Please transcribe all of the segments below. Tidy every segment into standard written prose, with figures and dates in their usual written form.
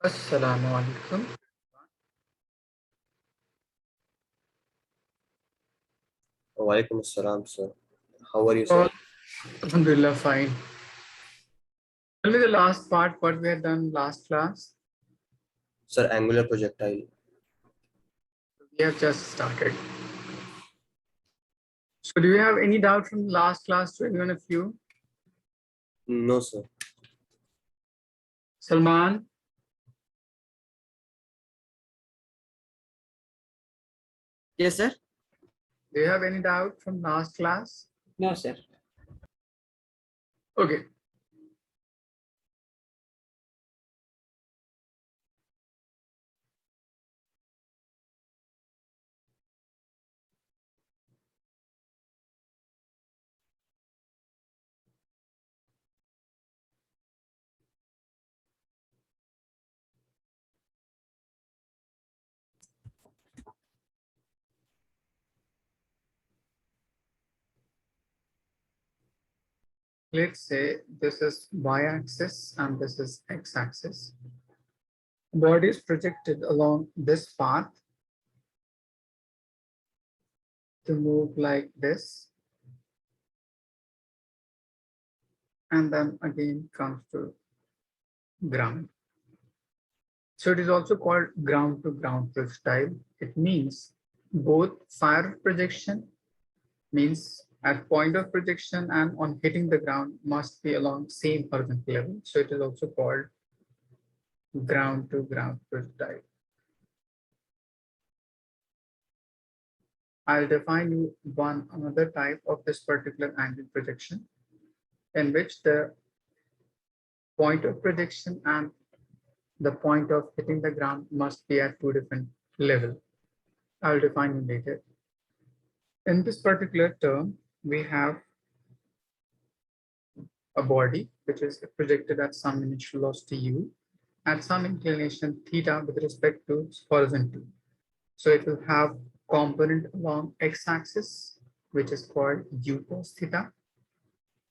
Assalamu alaikum. Walaikum assalam, sir. How are you, sir? All, Alhamdulillah, fine. Tell me the last part, what we had done last class. Sir, angular projectile. We have just started. So do you have any doubt from last class to anyone of you? No, sir. Salman? Yes, sir. Do you have any doubt from last class? No, sir. Okay. Let's say this is y-axis and this is x-axis. Body is projected along this path to move like this. And then again comes to ground. So it is also called ground to ground projectile. It means both fire projection means at point of projection and on hitting the ground must be along same horizontal level. So it is also called ground to ground projectile. I'll define you another type of this particular angle projection in which the point of projection and the point of hitting the ground must be at two different levels. I'll define you later. In this particular term, we have a body which is projected at some initial velocity u at some inclination theta with respect to horizontal. So it will have component along x-axis, which is called u cos theta,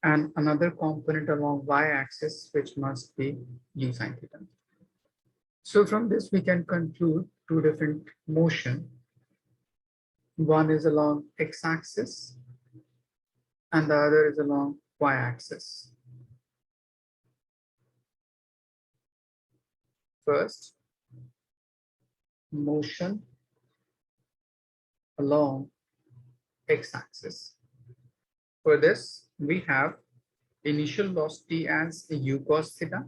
and another component along y-axis, which must be u sin theta. So from this, we can conclude two different motion. One is along x-axis and the other is along y-axis. First, motion along x-axis. For this, we have initial velocity as u cos theta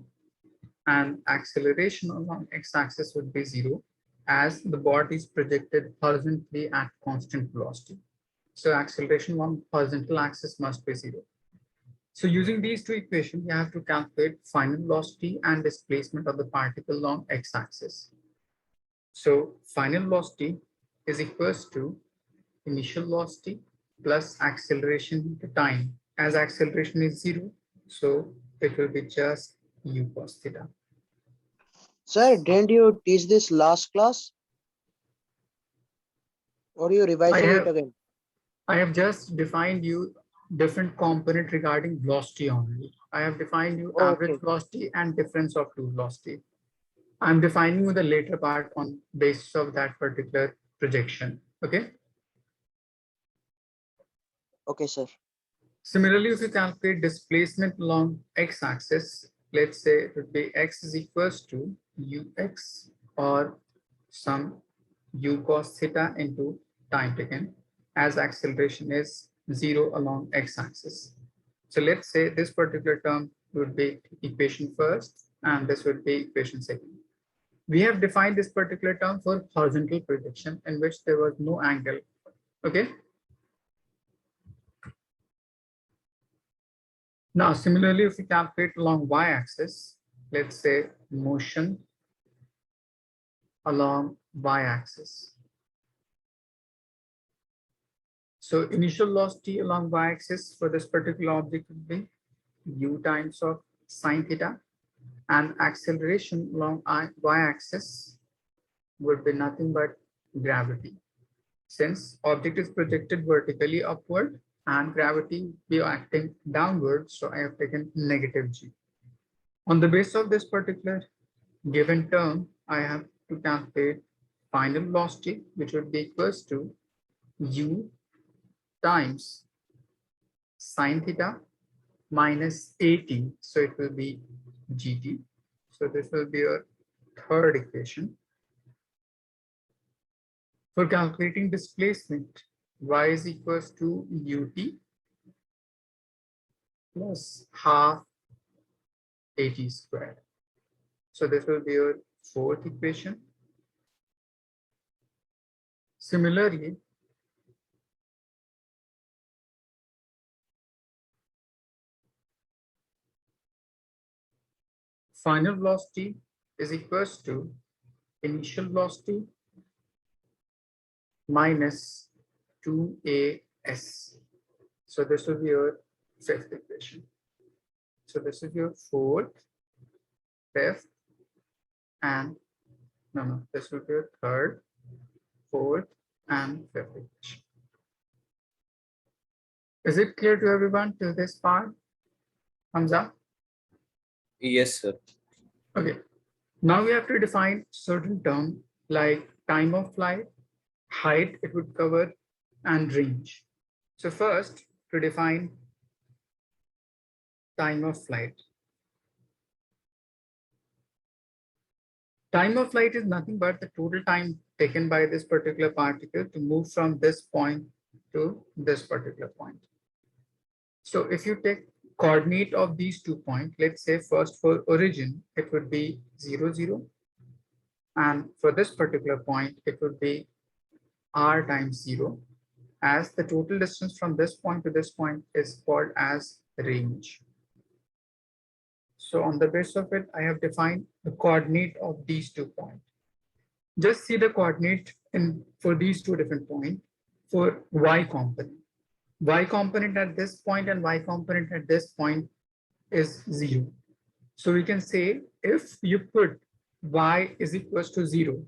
and acceleration along x-axis would be 0 as the body is projected horizontally at constant velocity. So acceleration on horizontal axis must be 0. So using these two equations, you have to calculate final velocity and displacement of the particle along x-axis. So final velocity is equals to initial velocity plus acceleration to time. As acceleration is 0, so it will be just u cos theta. Sir, didn't you teach this last class? Or you revising it again? I have just defined you different component regarding velocity only. I have defined you average velocity and difference of two velocity. I'm defining you the later part on basis of that particular projection. Okay. Okay, sir. Similarly, if you calculate displacement along x-axis, let's say it would be x is equals to ux or some u cos theta into time taken as acceleration is 0 along x-axis. So let's say this particular term would be equation first and this would be equation second. We have defined this particular term for horizontal projection in which there was no angle. Okay. Now, similarly, if we calculate along y-axis, let's say motion along y-axis. So initial velocity along y-axis for this particular object would be u times of sine theta, and acceleration along y-axis would be nothing but gravity. Since object is projected vertically upward and gravity be acting downward, so I have taken negative g. On the basis of this particular given term, I have to calculate final velocity, which would be equals to u times sine theta minus at. So it will be gt. So this will be your third equation. For calculating displacement, y is equals to ut plus half at squared. So this will be your fourth equation. Similarly, final velocity is equals to initial velocity minus 2as. So this will be your fifth equation. So this is your fourth, fifth, and no, this will be your third, fourth, and fifth equation. Is it clear to everyone till this part? Thumbs up. Yes, sir. Okay. Now we have to define certain term like time of flight, height it would cover, and range. So first, to define time of flight. Time of flight is nothing but the total time taken by this particular particle to move from this point to this particular point. So if you take coordinate of these 2 points, let's say first for origin, it would be 0, 0. And for this particular point, it would be r times 0, as the total distance from this point to this point is called as range. So on the basis of it, I have defined the coordinate of these 2 points. Just see the coordinate for these 2 different points for y component. Y component at this point and y component at this point is 0. So we can say if you put y is equals to 0,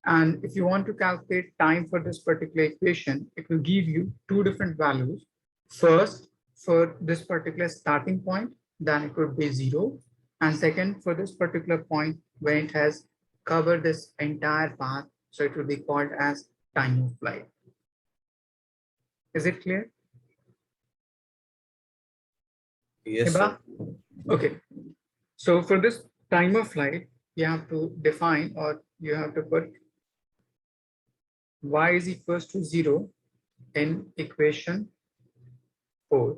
and if you want to calculate time for this particular equation, it will give you 2 different values. First, for this particular starting point, then it would be 0. And second, for this particular point, when it has covered this entire path, so it will be called as time of flight. Is it clear? Yes, sir. Okay. So for this time of flight, you have to define, or you have to put y is equals to 0 in equation 4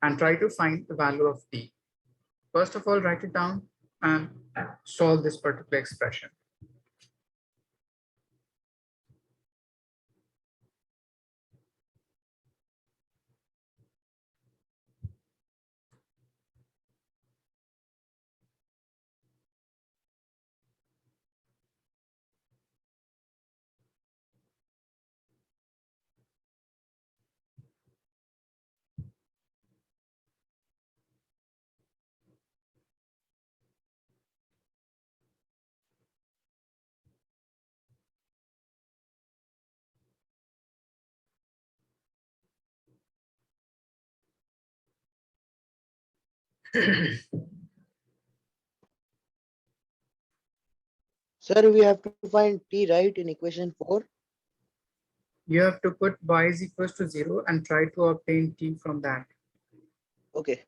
and try to find the value of t. First of all, write it down and solve this particular expression. Sir, we have to find t right in equation 4. You have to put y is equals to 0 and try to obtain t from that. Okay.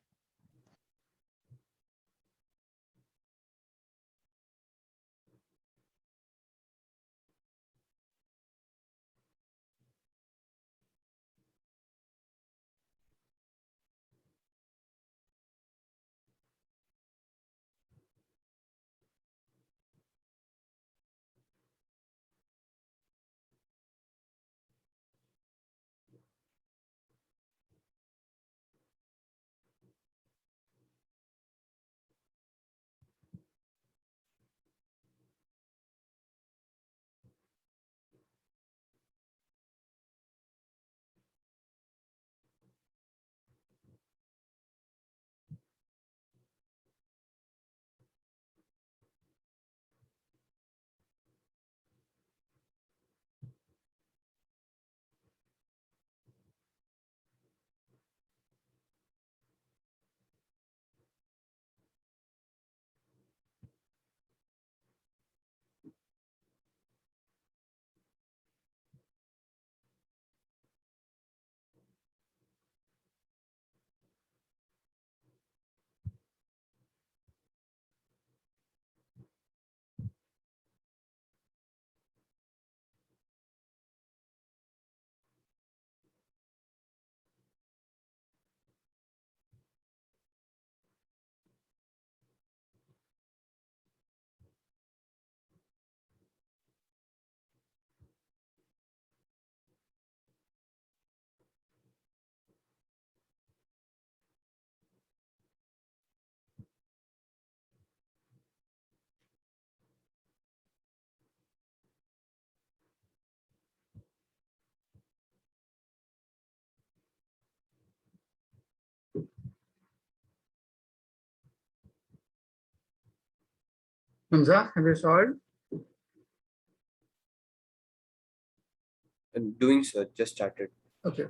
Hamza, have you solved? And doing so, just started. Okay.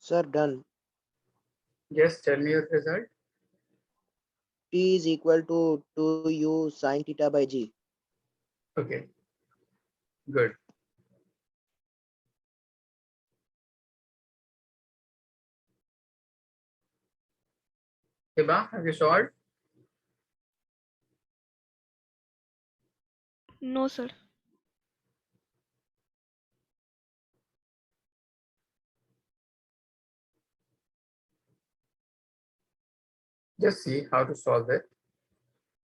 Sir, done. Yes, tell me your result. T is equal to 2u sine theta by g. Okay, good. Hiba, have you solved? No, sir. Just see how to solve it.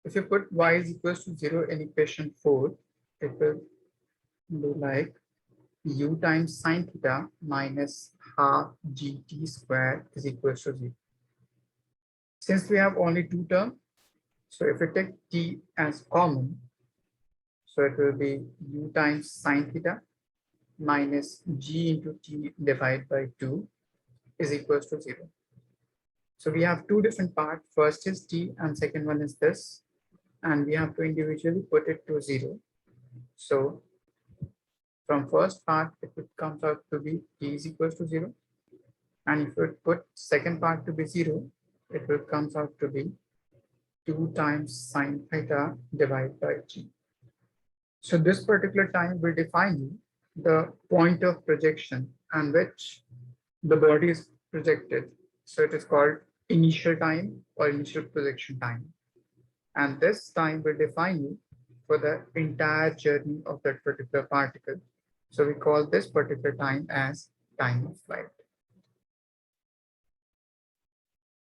If you put y is equals to 0 in equation 4, it will be like u times sine theta minus half gt square is equals to 0. Since we have only two terms, so if we take t as common, so it will be u times sine theta minus g into t divided by 2 is equals to 0. So we have two different parts. First is t and second one is this. And we have to individually put it to 0. So from first part, if it comes out to be t is equals to 0. And if you put second part to be 0, it will comes out to be 2 times sine theta divided by g. So this particular time will define you the point of projection and which the body is projected. So it is called initial time or initial projection time. And this time will define you for the entire journey of that particular particle. So we call this particular time as time of flight.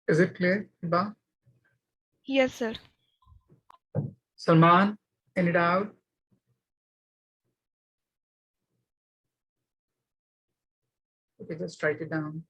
Is it clear, Hiba? Yes, sir. Salman, any doubt? Okay, just write it down.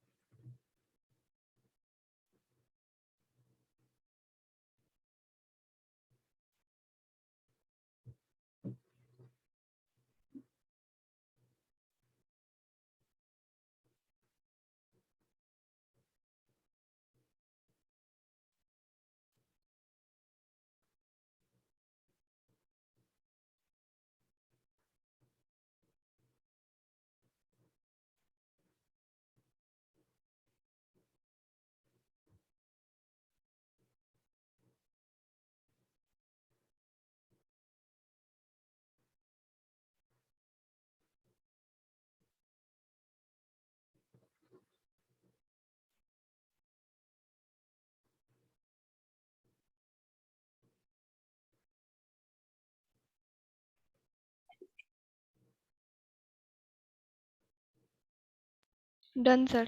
Done, sir.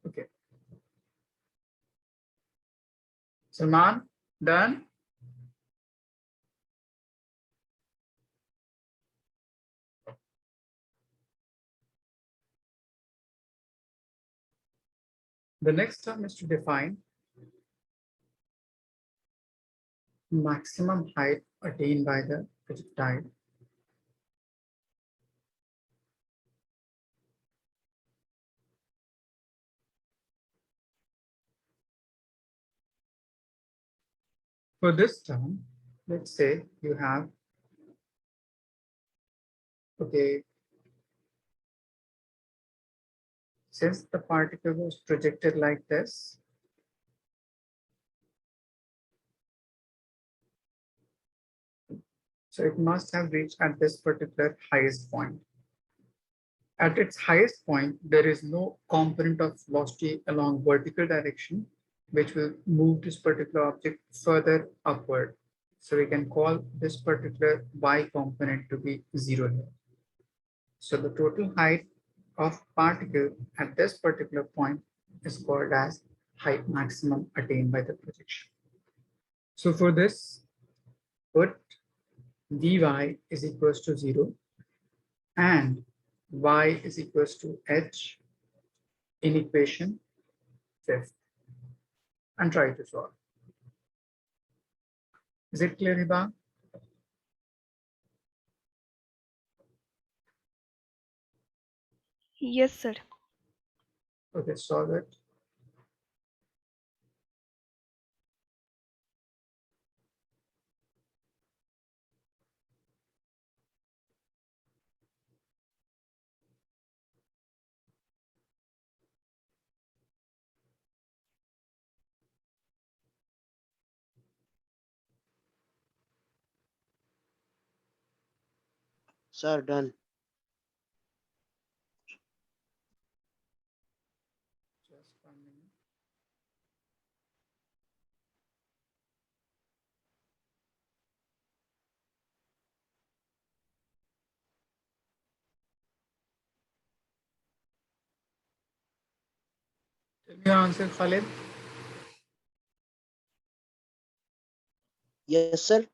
Okay. Salman, done? The next term is to define maximum height attained by the projectile. For this term, let's say you have, okay, since the particle was projected like this, so it must have reached at this particular highest point. At its highest point, there is no component of velocity along vertical direction, which will move this particular object further upward. So we can call this particular y component to be zero here. So the total height of particle at this particular point is called as height maximum attained by the projection. So for this, put Vy is equals to 0 and y is equals to h in equation fifth and try to solve. Is it clear, Hiba? Yes, sir. Okay, solve it. Sir, done. Just 1 minute. Tell me your answer, Khalid. Yes, sir.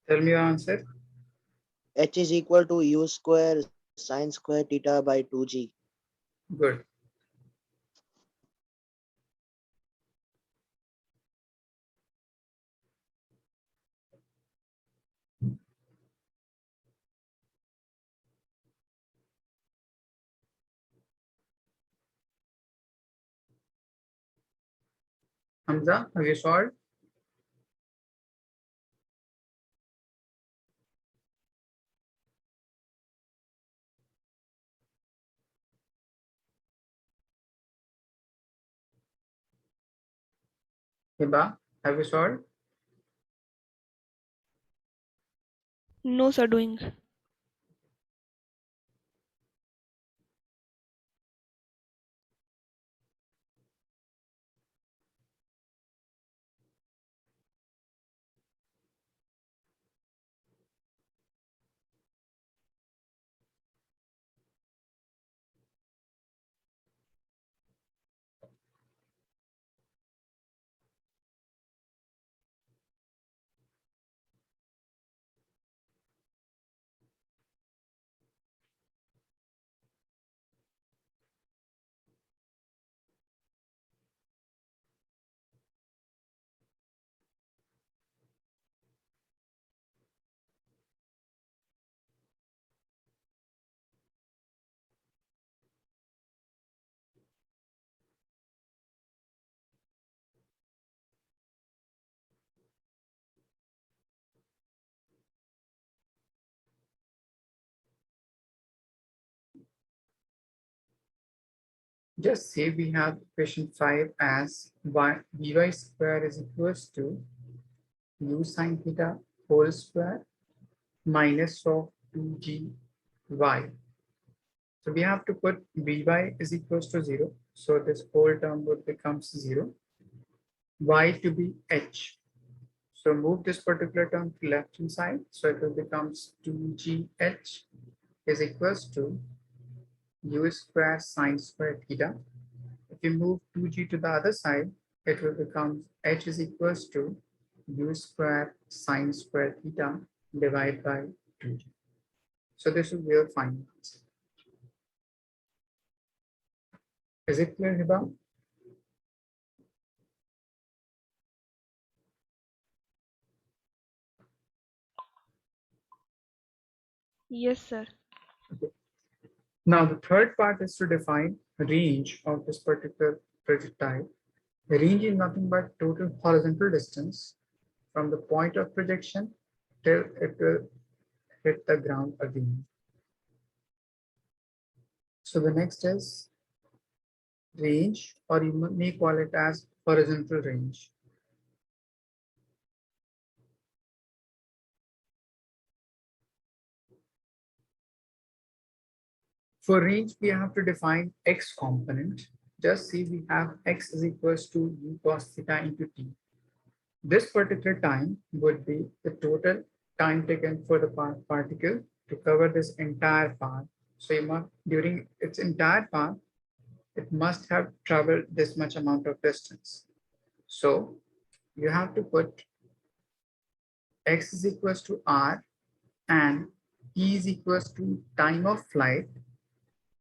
Tell me your answer. H is equal to u square sine square theta by 2g. Good. Hamza, have you solved? Hiba, have you solved? No, sir, doing. Just say we have equation 5 as Vy square is equals to u sine theta whole square minus of 2g y. So we have to put Vy is equals to 0. So this whole term would becomes 0. Y to be h. So move this particular term to left hand side. So it will becomes 2gh is equals to u square sine square theta. If you move 2g to the other side, it will become h is equals to u square sine square theta divided by 2g. So this will be your final answer. Is it clear, Hiba? Yes, sir. Now the third part is to define range of this particular projectile. The range is nothing but total horizontal distance from the point of projection till it will hit the ground again. So the next is range, or you may call it as horizontal range. For range, we have to define x component. Just see we have x is equals to u cos theta into t. This particular time would be the total time taken for the particle to cover this entire path. So you must, during its entire path, it must have traveled this much amount of distance. So you have to put x is equals to r and t is equals to time of flight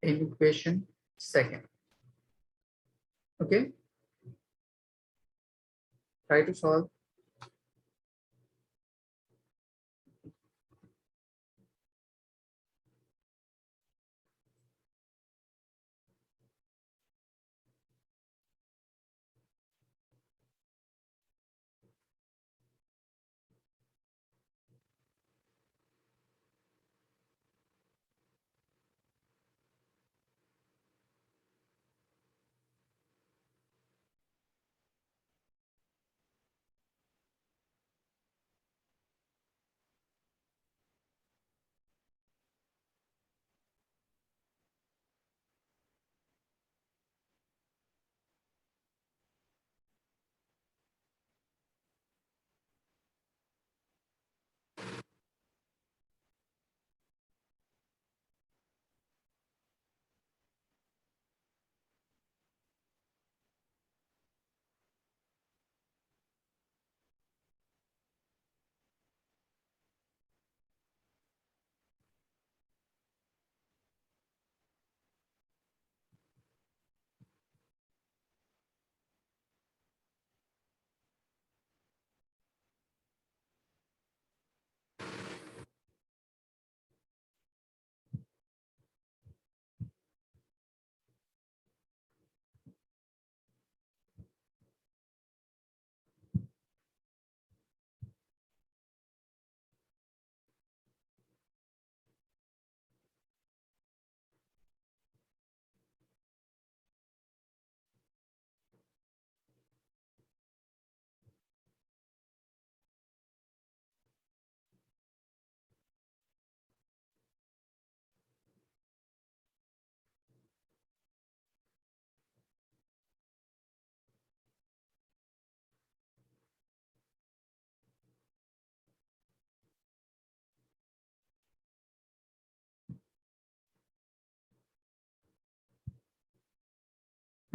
in equation second. Okay, try to solve.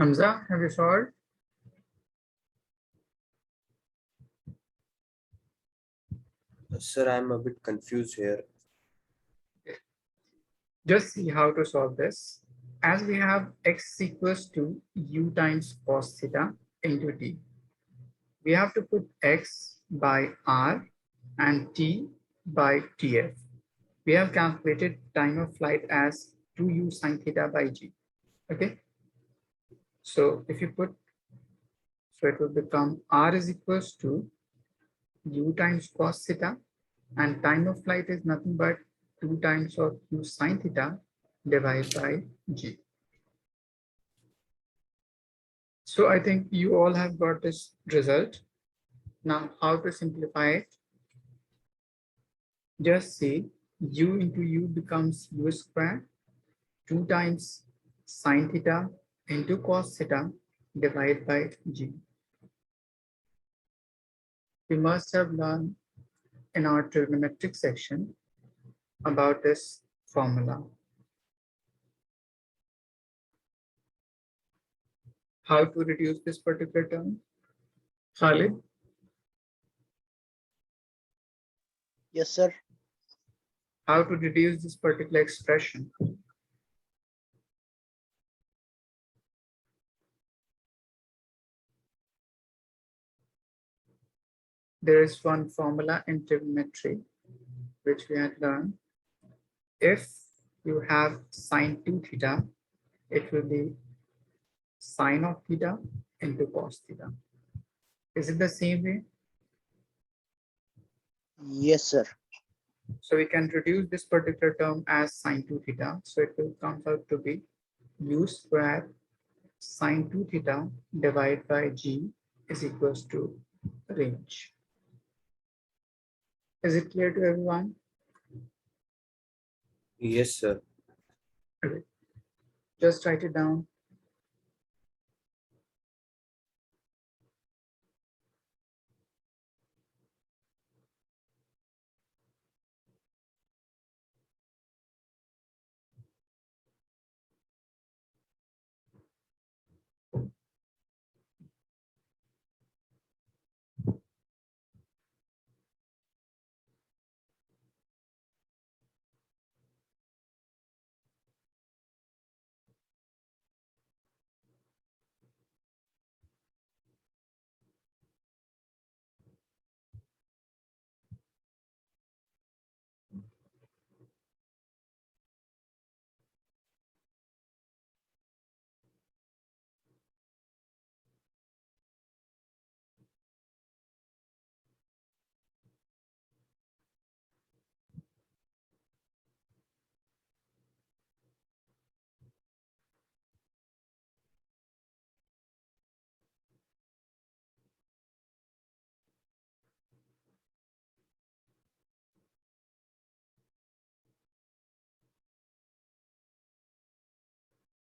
Hamza, have you solved? Sir, I'm a bit confused here. Just see how to solve this. As we have x equals to u times cos theta into t, we have to put x by r and t by tf. We have calculated time of flight as 2u sine theta by g. Okay. So if you put, so it will become r is equals to u times cos theta, and time of flight is nothing but 2 times of u sine theta divided by g. So I think you all have got this result. Now how to simplify it? Just say u into u becomes u square, 2 times sine theta into cos theta divided by g. We must have learned in our trigonometric section about this formula. How to reduce this particular term? Khalid, Yes, sir. how to reduce this particular expression? There is one formula in trigonometry which we had learned. If you have sine 2 theta, it will be sine of theta into cos theta. Is it the same way? Yes, sir. So we can reduce this particular term as sine 2 theta. So it will come out to be u square sine 2 theta divided by g is equals to range. Is it clear to everyone? Yes, sir. Okay. Just write it down.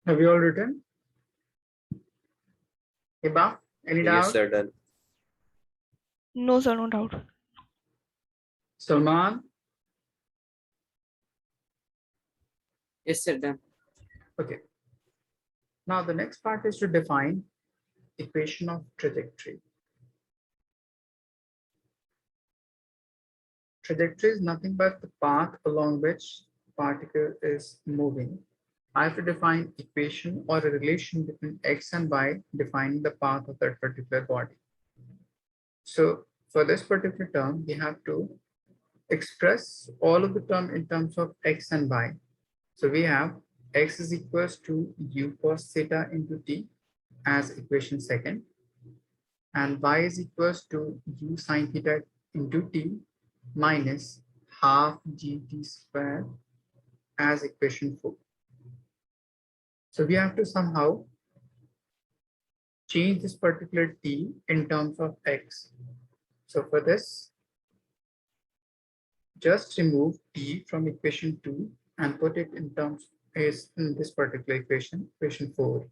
Have you all written? Hiba, any Yes, doubt? sir. Done. No, sir, no doubt. Salman? Yes, sir. Done. Okay. Now the next part is to define equation of trajectory. Trajectory is nothing but the path along which particle is moving. I have to define equation or a relation between x and y defining the path of that particular body. So for this particular term, we have to express all of the term in terms of x and y. So we have x is equals to u cos theta into t as equation second, and y is equals to u sin theta into t minus half gt square as equation 4. So we have to somehow change this particular t in terms of x. So for this, just remove t from equation 2 and put it in terms is in this particular equation, equation 4.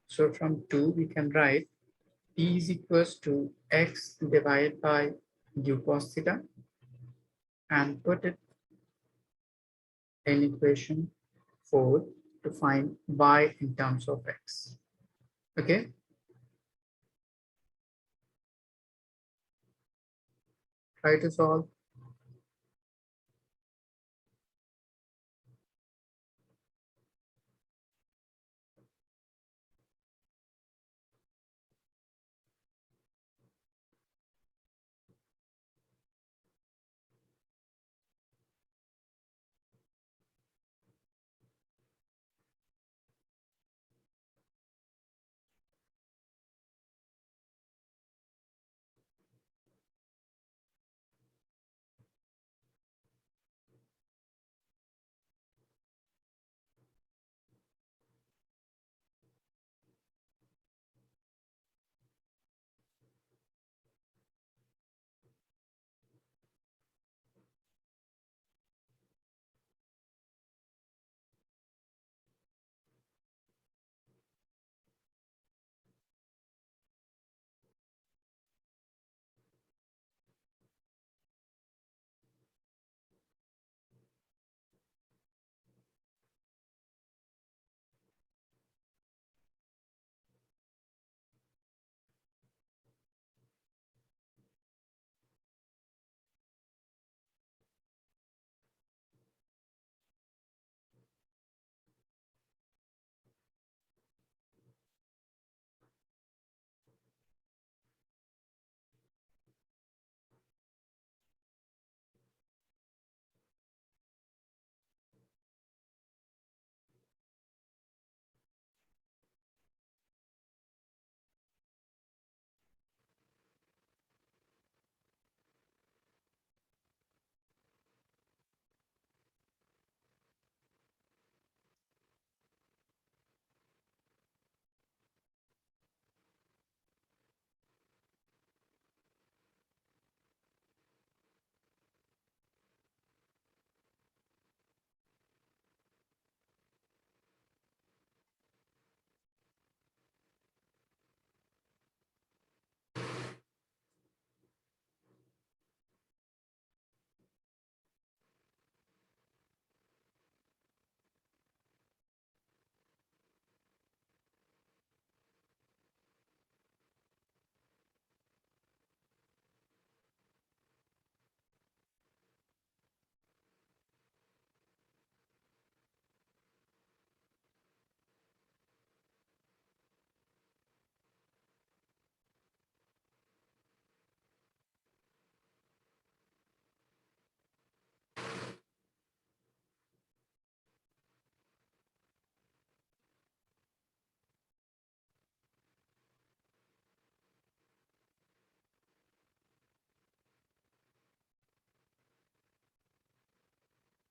So from 2 we can write t is equals to x divided by u cos theta and put it in equation 4 to find y in terms of x. Okay. Try to solve.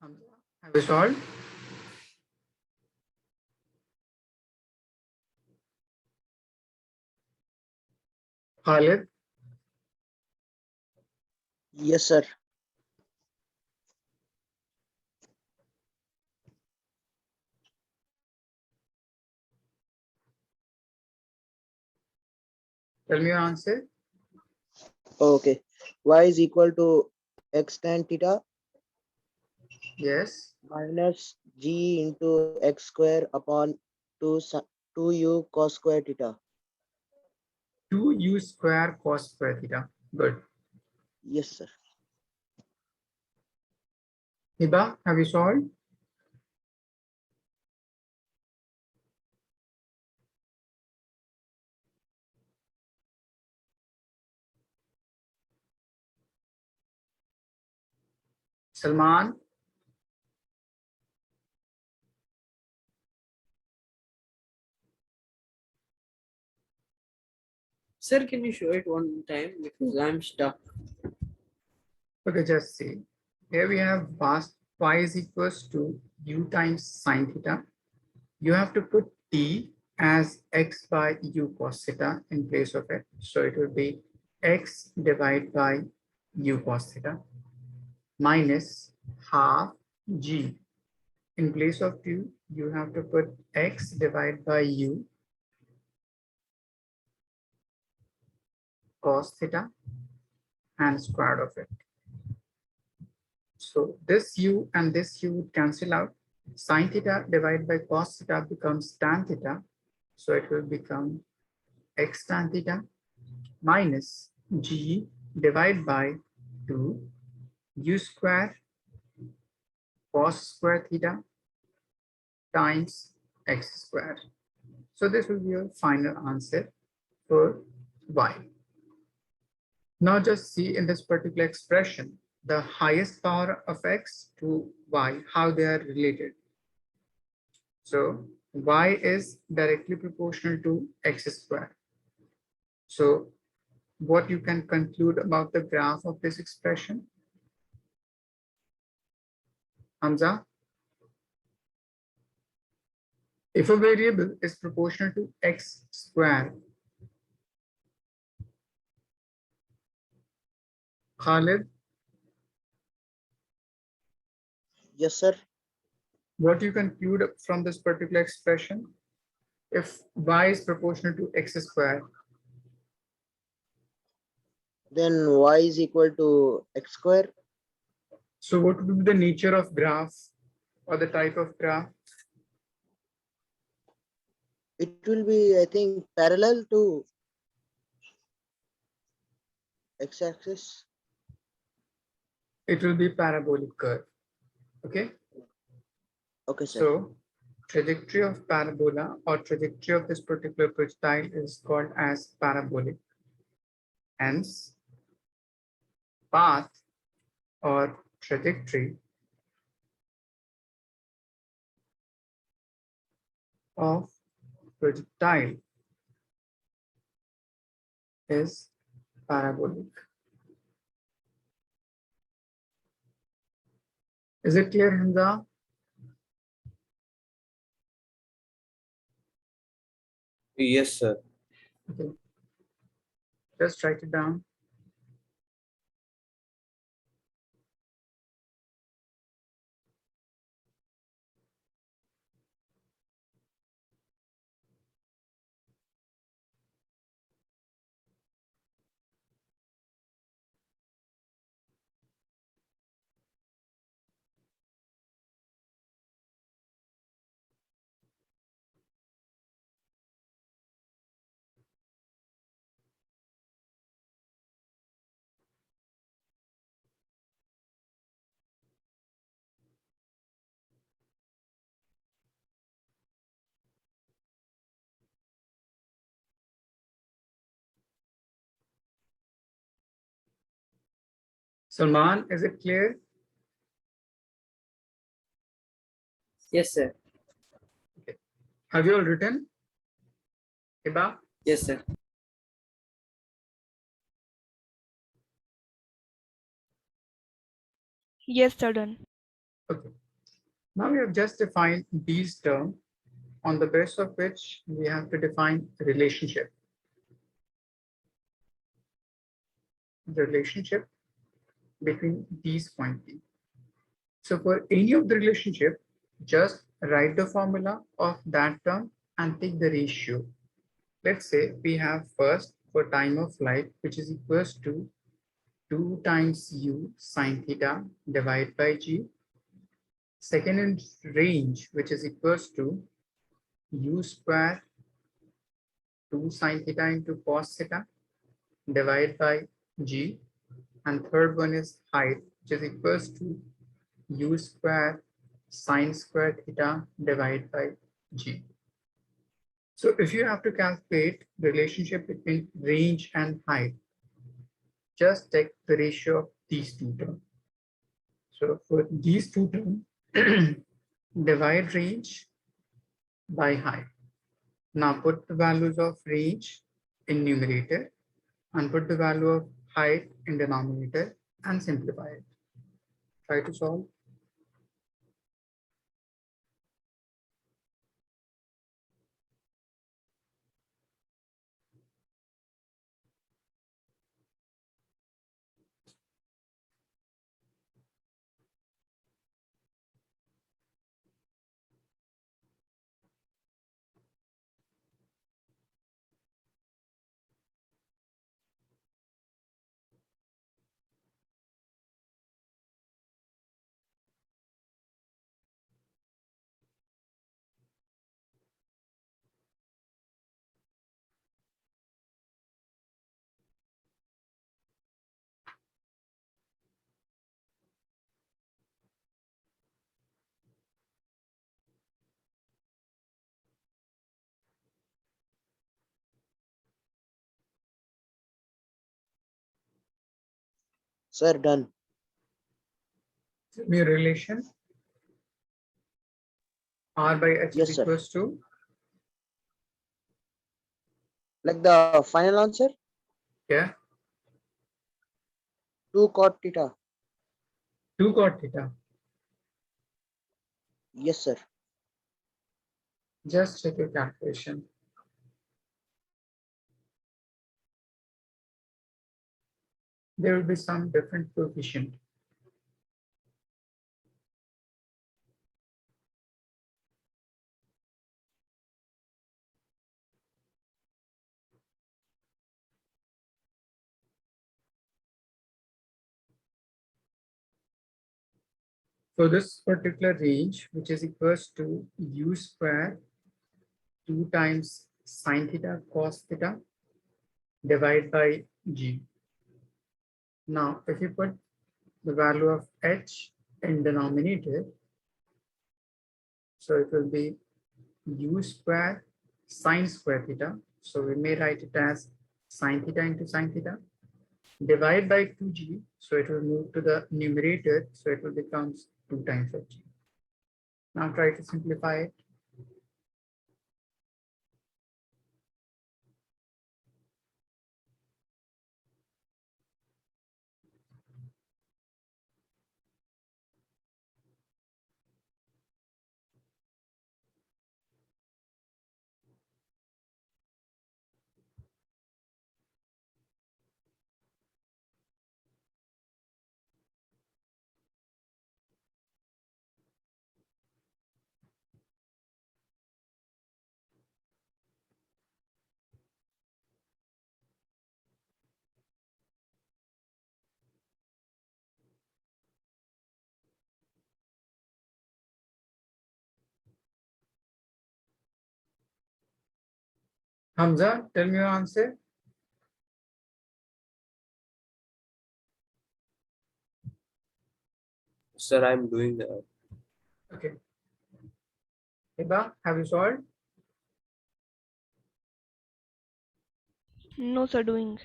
Have you solved? Khalid, Yes, sir. tell me your answer. Okay. Y is equal to x tan theta Yes. minus g into x square upon 2u cos square theta. 2u square cos square theta. Good. Yes, sir. Hiba, have you solved? Salman, Sir, can you show it one time because I'm stuck? okay, just see. Here we have vast y is equals to u times sine theta. You have to put t as x by u cos theta in place of it. So it will be x divided by u cos theta minus half g. In place of u, you have to put x divided by u cos theta and square root of it. So this u and this u would cancel out. Sine theta divided by cos theta becomes tan theta. So it will become x tan theta minus g divided by 2 u square cos square theta times x square. So this will be your final answer for y. Now just see in this particular expression, the highest power of x to y, how they are related. So y is directly proportional to x square. So what you can conclude about the graph of this expression? Hamza? If a variable is proportional to x square, Khalid, Yes, sir. what you conclude from this particular expression? If y is proportional to x square, Then y is equal to x square. so what would be the nature of graph or the type of graph? It will be, I think, parallel to x-axis. It will be parabolic curve. Okay, Okay, sir. so trajectory of parabola or trajectory of this particular projectile is called as parabolic. Hence, path or trajectory of projectile is parabolic. Is it clear, Hamza? Yes, sir. Okay. Just write it down. Salman, is it clear? Yes, sir. Have you all written? Hiba? Yes, sir. Yes, sir, done. Okay. Now we have just defined these terms on the basis of which we have to define relationship. The relationship between these points. So for any of the relationship, just write the formula of that term and take the ratio. Let's say we have first for time of flight, which is equals to 2 times u sine theta divided by g. Second in range, which is equals to u square 2 sine theta into cos theta divided by g. And third one is height, which is equals to u square sine square theta divided by g. So if you have to calculate the relationship between range and height, just take the ratio of these two terms. So for these two terms, divide range by height. Now put the values of range in numerator and put the value of height in denominator and simplify it. Try to solve. Sir, done. Mu relation R by H Yes, is sir. equals to, Like the final answer, yeah, 2 cot theta. 2 cot theta. Yes, sir. Just check your calculation. There will be some different coefficient. For this particular range, which is equals to u square 2 times sine theta cos theta divided by g. Now, if you put the value of h in denominator, so it will be u square sine square theta. So we may write it as sine theta into sine theta divide by 2g. So it will move to the numerator. So it will become 2 times h. Now try to simplify it. Hamza, tell me your answer. Sir, I'm doing Okay. Hiba, have you solved? No, sir, doing.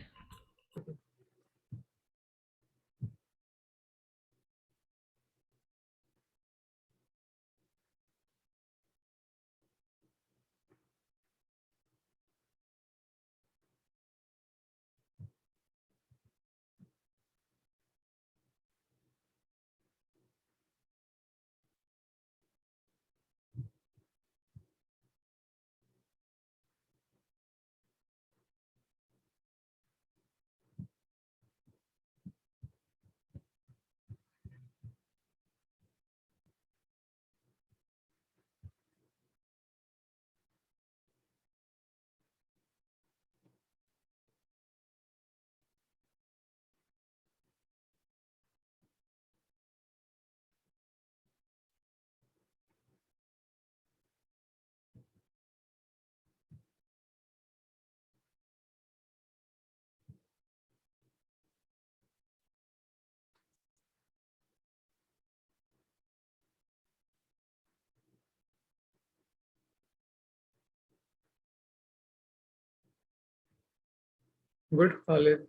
Good, Khalid.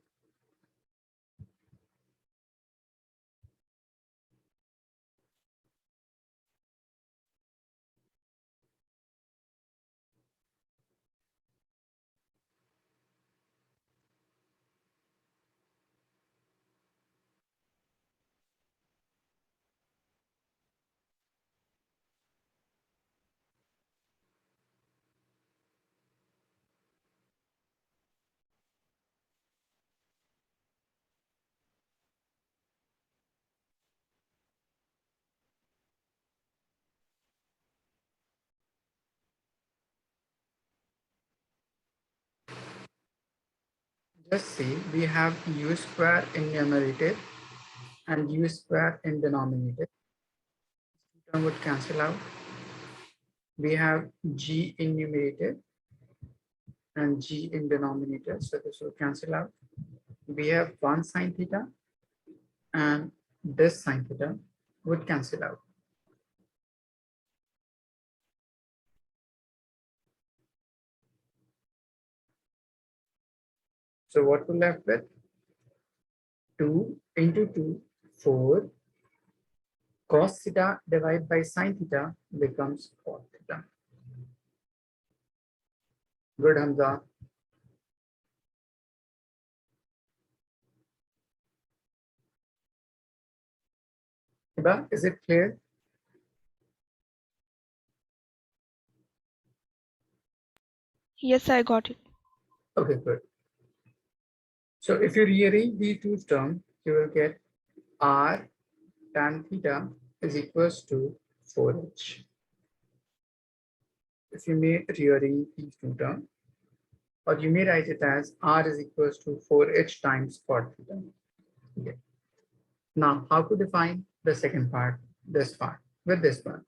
Just see, we have u square in numerator and u square in denominator. Two term would cancel out. We have g in numerator and g in denominator, so this will cancel out. We have 1 sine theta and this sine theta would cancel out. So what we left with? 2 into 2, 4. Cos theta divided by sine theta becomes cot theta. Good, Hamza. Hiba, is it clear? Yes, I got it. Okay, good. So if you rearrange these two terms, you will get r tan theta is equals to 4h. If you may rearrange these two terms, or you may write it as r is equals to 4h times cot theta. Okay. Now, how to define the second part, this part, with this one?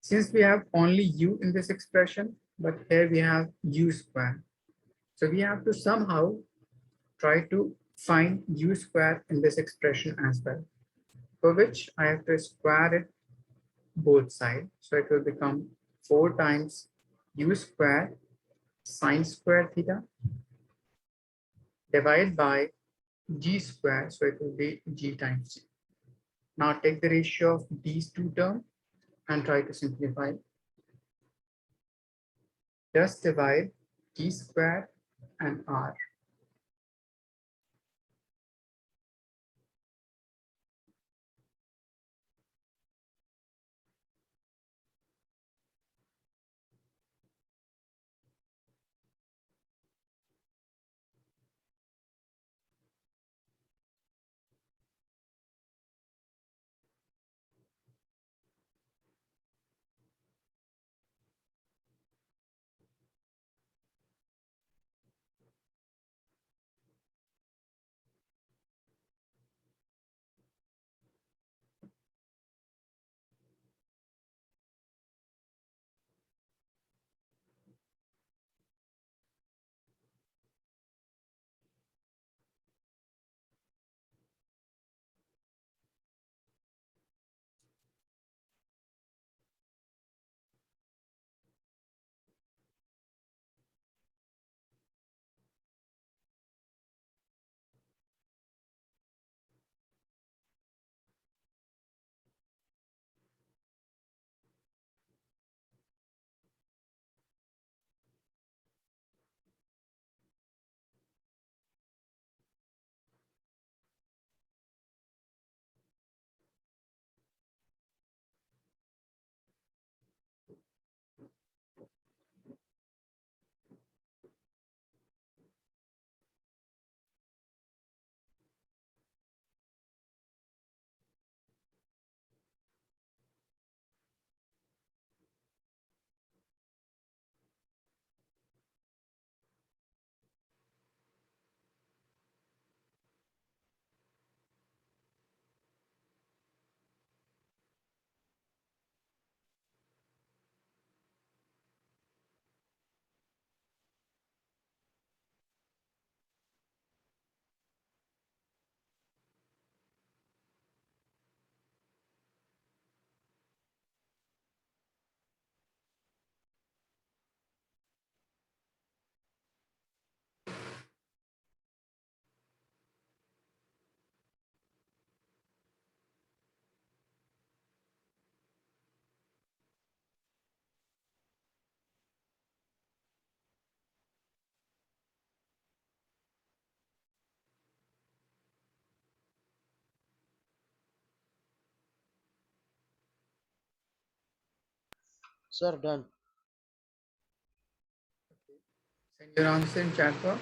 Since we have only u in this expression, but here we have u square. So we have to somehow try to find u square in this expression as well, for which I have to square it both sides. So it will become 4 times u square sine square theta divided by g square. So it will be g times g. Now take the ratio of these two terms and try to simplify. Just divide g square and r. Sir, done. Send your answer in chat box.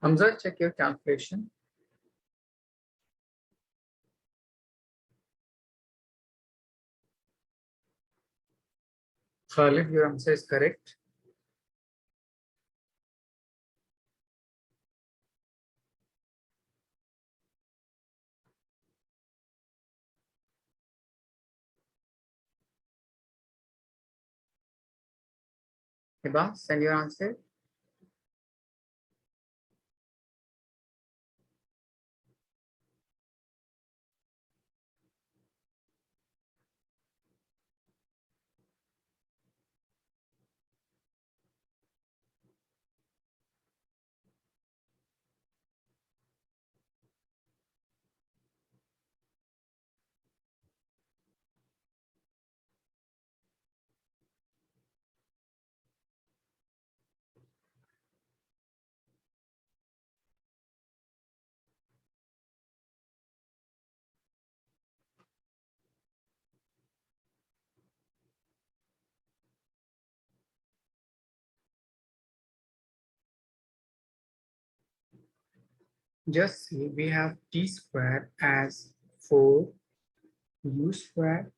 Hamza, check your calculation. Khalid, your answer is correct. Hiba, send your answer. Just see, we have t squared as 4 u squared.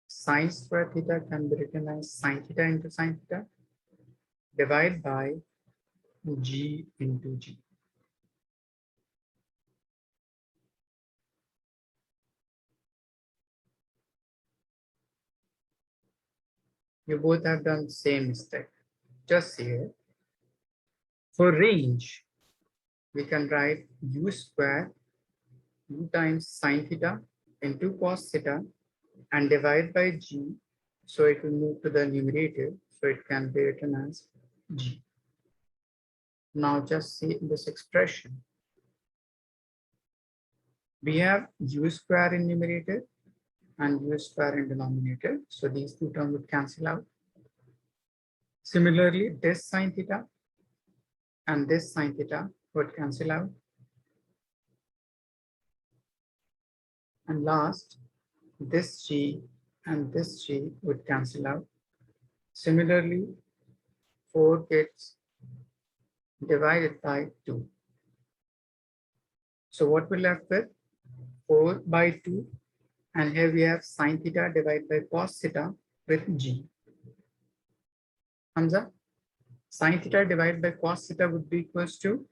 Sine square theta can be written as sine theta into sine theta. Divide by g into g. You both have done the same mistake. Just here, for range, we can write u square u times sine theta into cos theta and divide by g. So it will move to the numerator. So it can be written as g. Now just see this expression. We have u square in numerator and u square in denominator. So these two terms would cancel out. Similarly, this sine theta and this sine theta would cancel out. And last, this g and this g would cancel out. Similarly, 4 gets divided by 2. So what we left with? 4 by 2. And here we have sine theta divided by cos theta with g. Hamza, sine theta divided by cos theta would be equals to?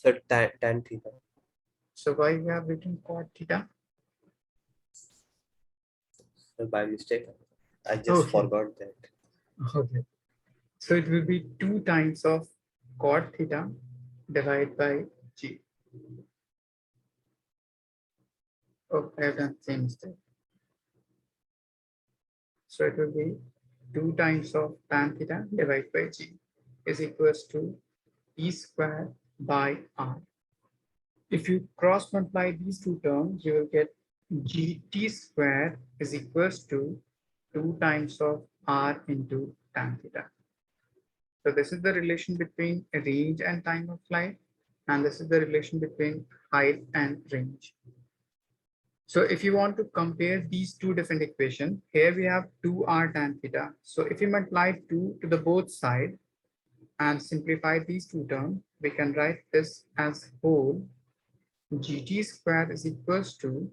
So tan theta. So why we have written cot theta? So by mistake, I just Okay. forgot that. Okay. So it will be 2 times of cot theta divided by g. Oh, I have done same mistake. So it will be 2 times of tan theta divided by g is equals to e square by r. If you cross multiply these two terms, you will get gt square is equals to 2 times of r into tan theta. So this is the relation between range and time of flight, and this is the relation between height and range. So if you want to compare these two different equations, here we have 2r tan theta. So if you multiply 2 to the both side and simplify these two terms, we can write this as whole gt square is equals to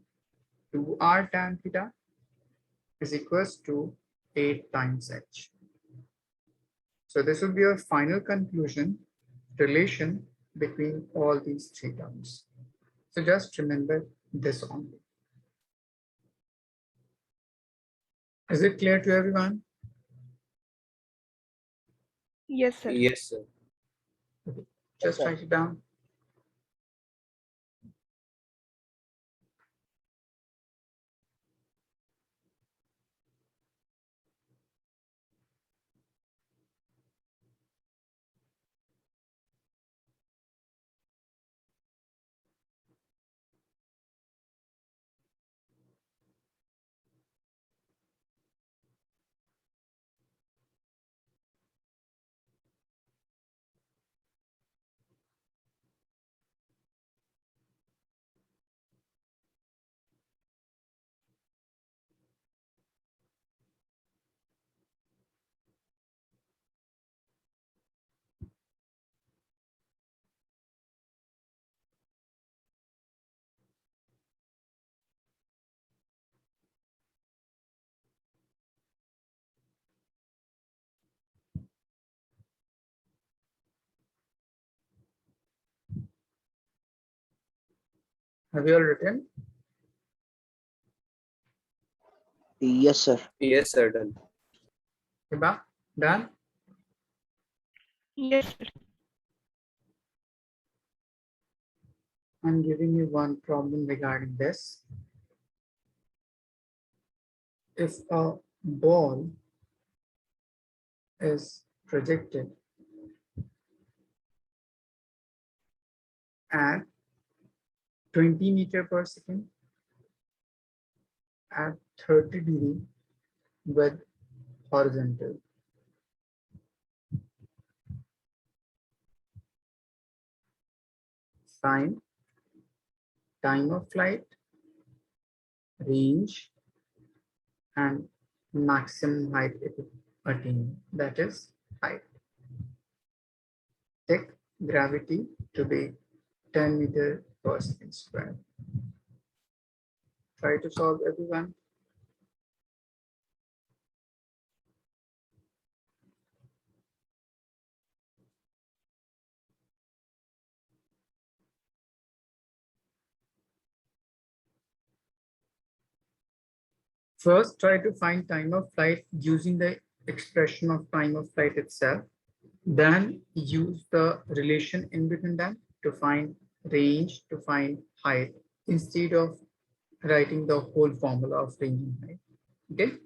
2r tan theta is equals to 8 times h. So this will be your final conclusion relation between all these three terms. So just remember this only. Is it clear to everyone? Yes, sir. Yes, sir. Just sir. write it down. Have you all written? Yes, sir. Yes, sir. Done. Hiba, done? Yes, sir. I'm giving you one problem regarding this. If a ball is projected at 20 meter per second at 30° with horizontal. Find time of flight, range, and maximum height it will attain, that is height. Take gravity to be 10 meter per second square. Try to solve, everyone. First, try to find time of flight using the expression of time of flight itself. Then use the relation in between them to find range, to find height, instead of writing the whole formula of range and height. Okay.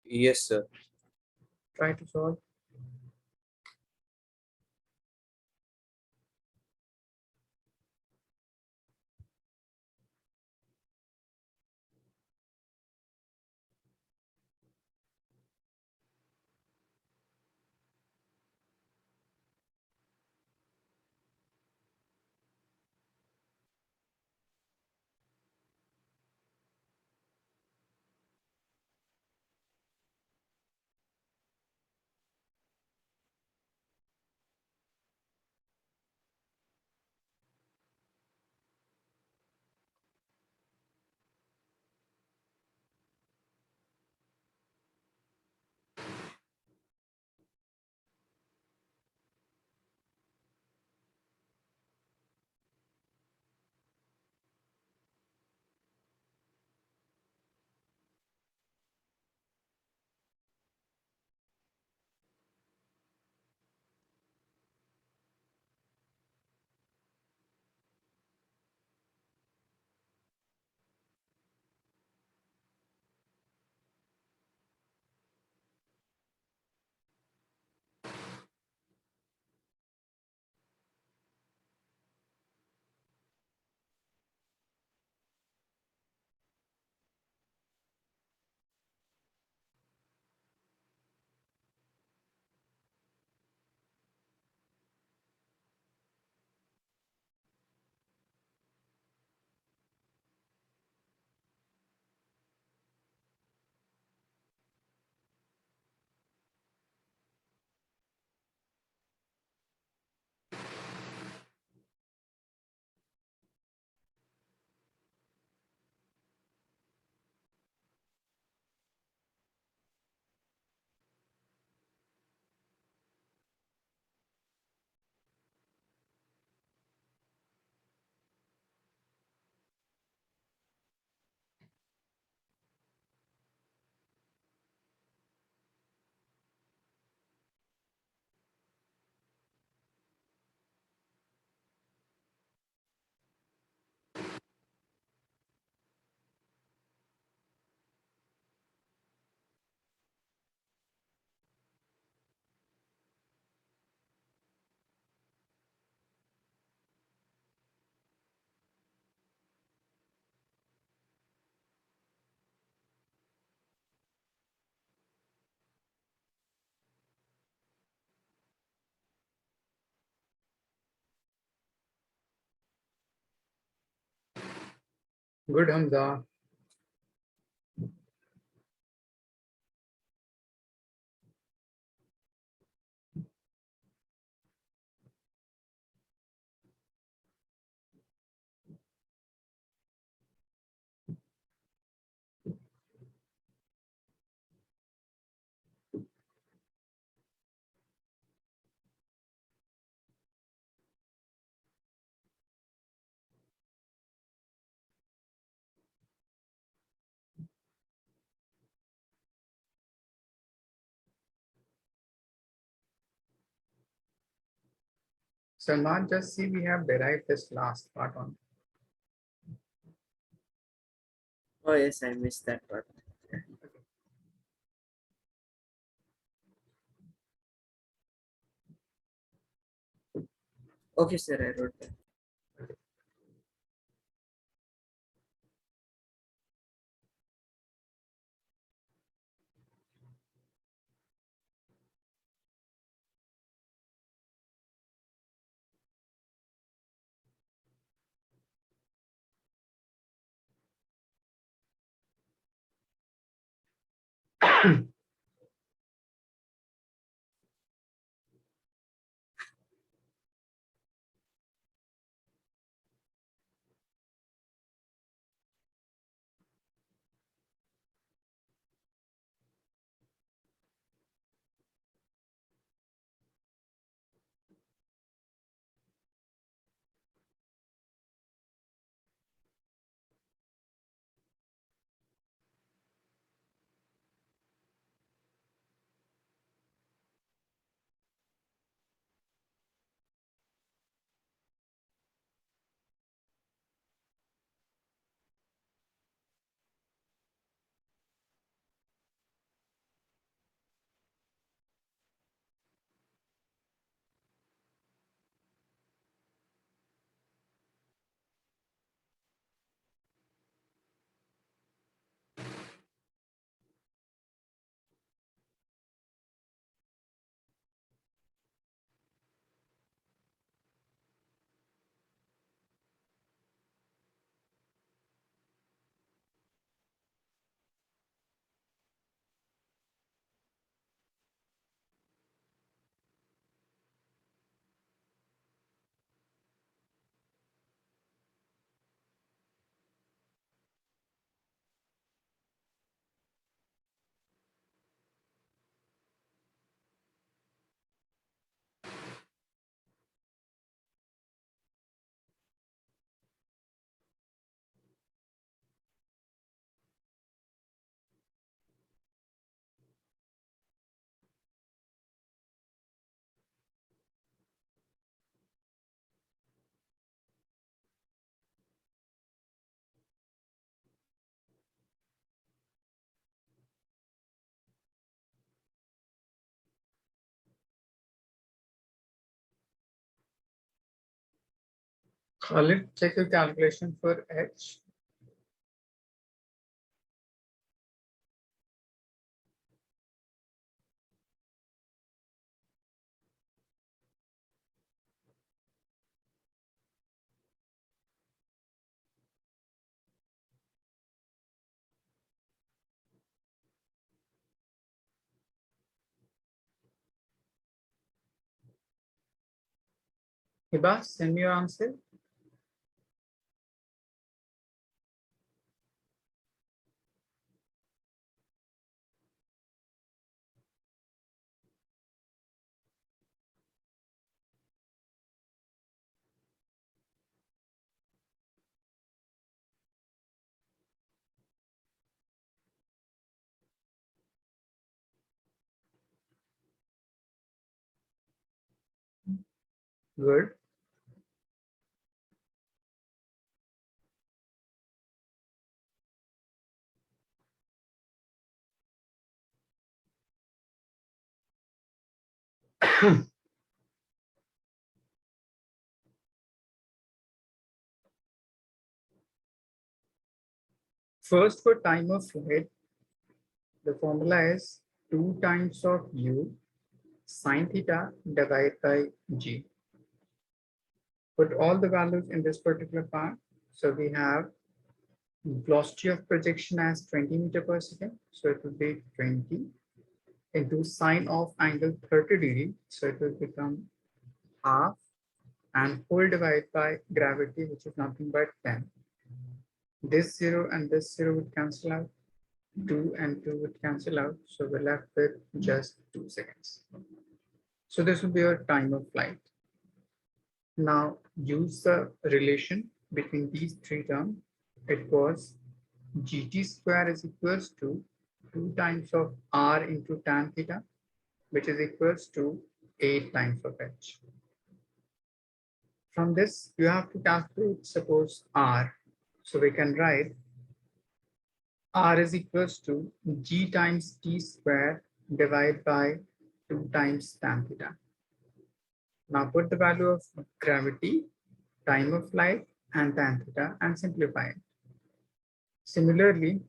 Yes, sir. Try to solve. Good, Hamza. So not just see, we have derived this last part on. Oh yes, I missed that part. Okay, sir, I wrote that. Khalid, check your calculation for H. Hiba, send me your answer. Good. First, for time of flight, the formula is 2 times of u sine theta divided by g. Put all the values in this particular part. So we have velocity of projection as 20 meter per second. So it will be 20 into sine of angle 30 degree. So it will become half and whole divided by gravity, which is nothing but 10. This 0 and this 0 would cancel out. 2 and 2 would cancel out. So we're left with just 2 seconds. So this will be your time of flight. Now use the relation between these three terms. It was gt square is equals to 2 times of r into tan theta, which is equals to 8 times of h. from this, you have to calculate, suppose R. So we can write R is equals to G times T square divided by 2 times tan theta. Now put the value of gravity, time of flight, and tan theta and simplify it. Similarly,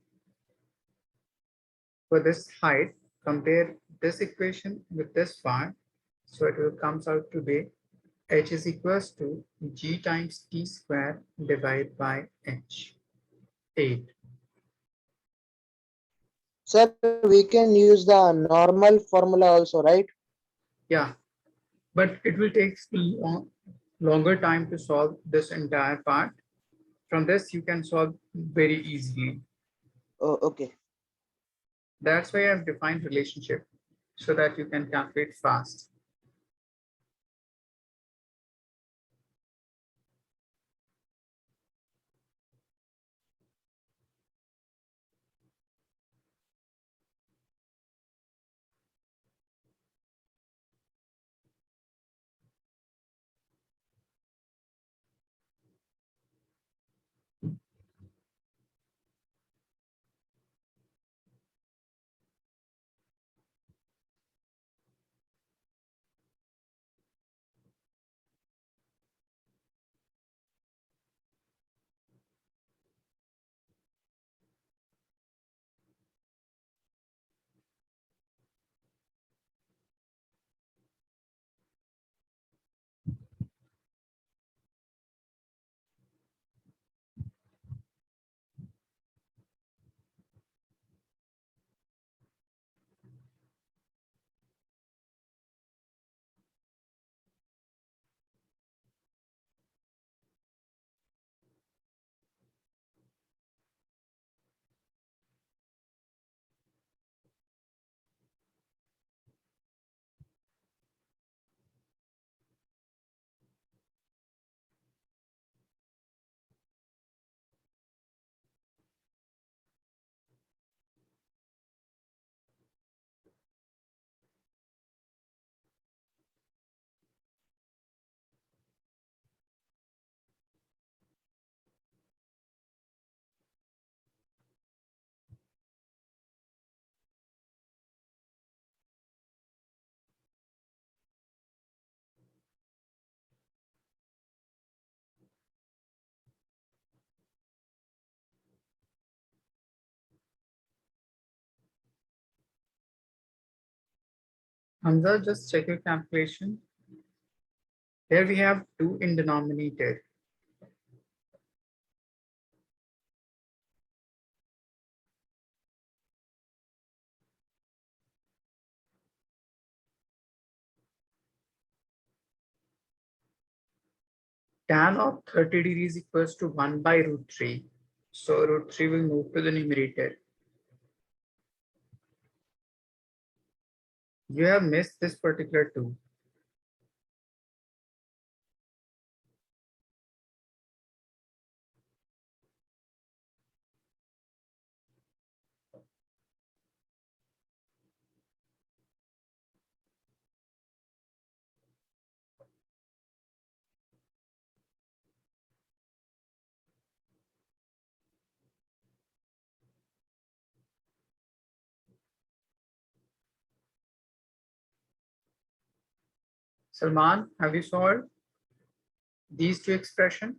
for this height, compare this equation with this part. So it will comes out to be h is equals to G times T square divided by h, 8. Sir, we can use the normal formula also, right? Yeah, but it will take longer time to solve this entire part. From this, you can solve very easily. Oh, okay. That's why I've defined relationship so that you can calculate fast. Hamza, just check your calculation. Here we have 2 in denominator. Tan of 30 degrees equals to 1 by root 3. So root 3 will move to the numerator. You have missed this particular 2. Salman, have you solved these 2 expressions?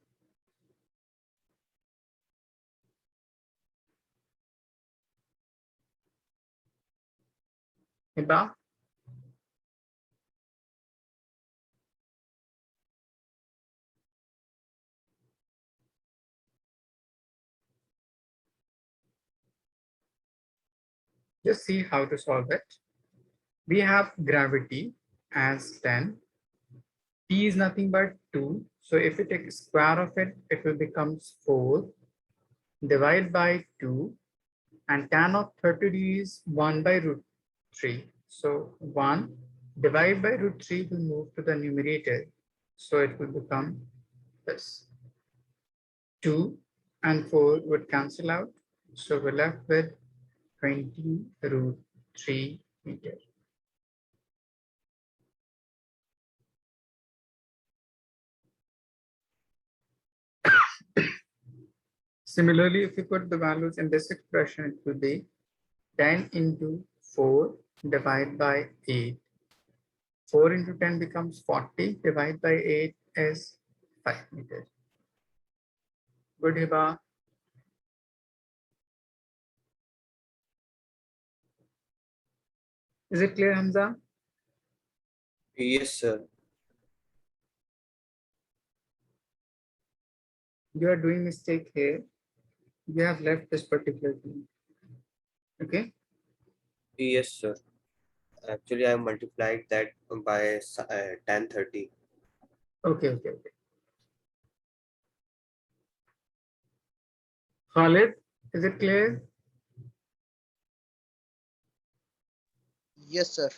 Hiba? Just see how to solve it. We have gravity as 10. P is nothing but 2. So if we take square of it, it will become 4. Divide by 2. And tan of 30 is 1 by root 3. So 1 divided by root 3 will move to the numerator. So it will become this. 2 and 4 would cancel out. So we're left with 20 root 3 meters. Similarly, if you put the values in this expression, it will be 10 into 4 divided by 8. 4 into 10 becomes 40, divided by 8 is 5 meters. Good, Hiba. Is it clear, Hamza? Yes, sir. You are doing mistake here. You have left this particular thing. Okay. Yes, sir. Actually, I multiplied that by 1030. Okay, okay, okay. Khalid, is it clear? Yes, sir.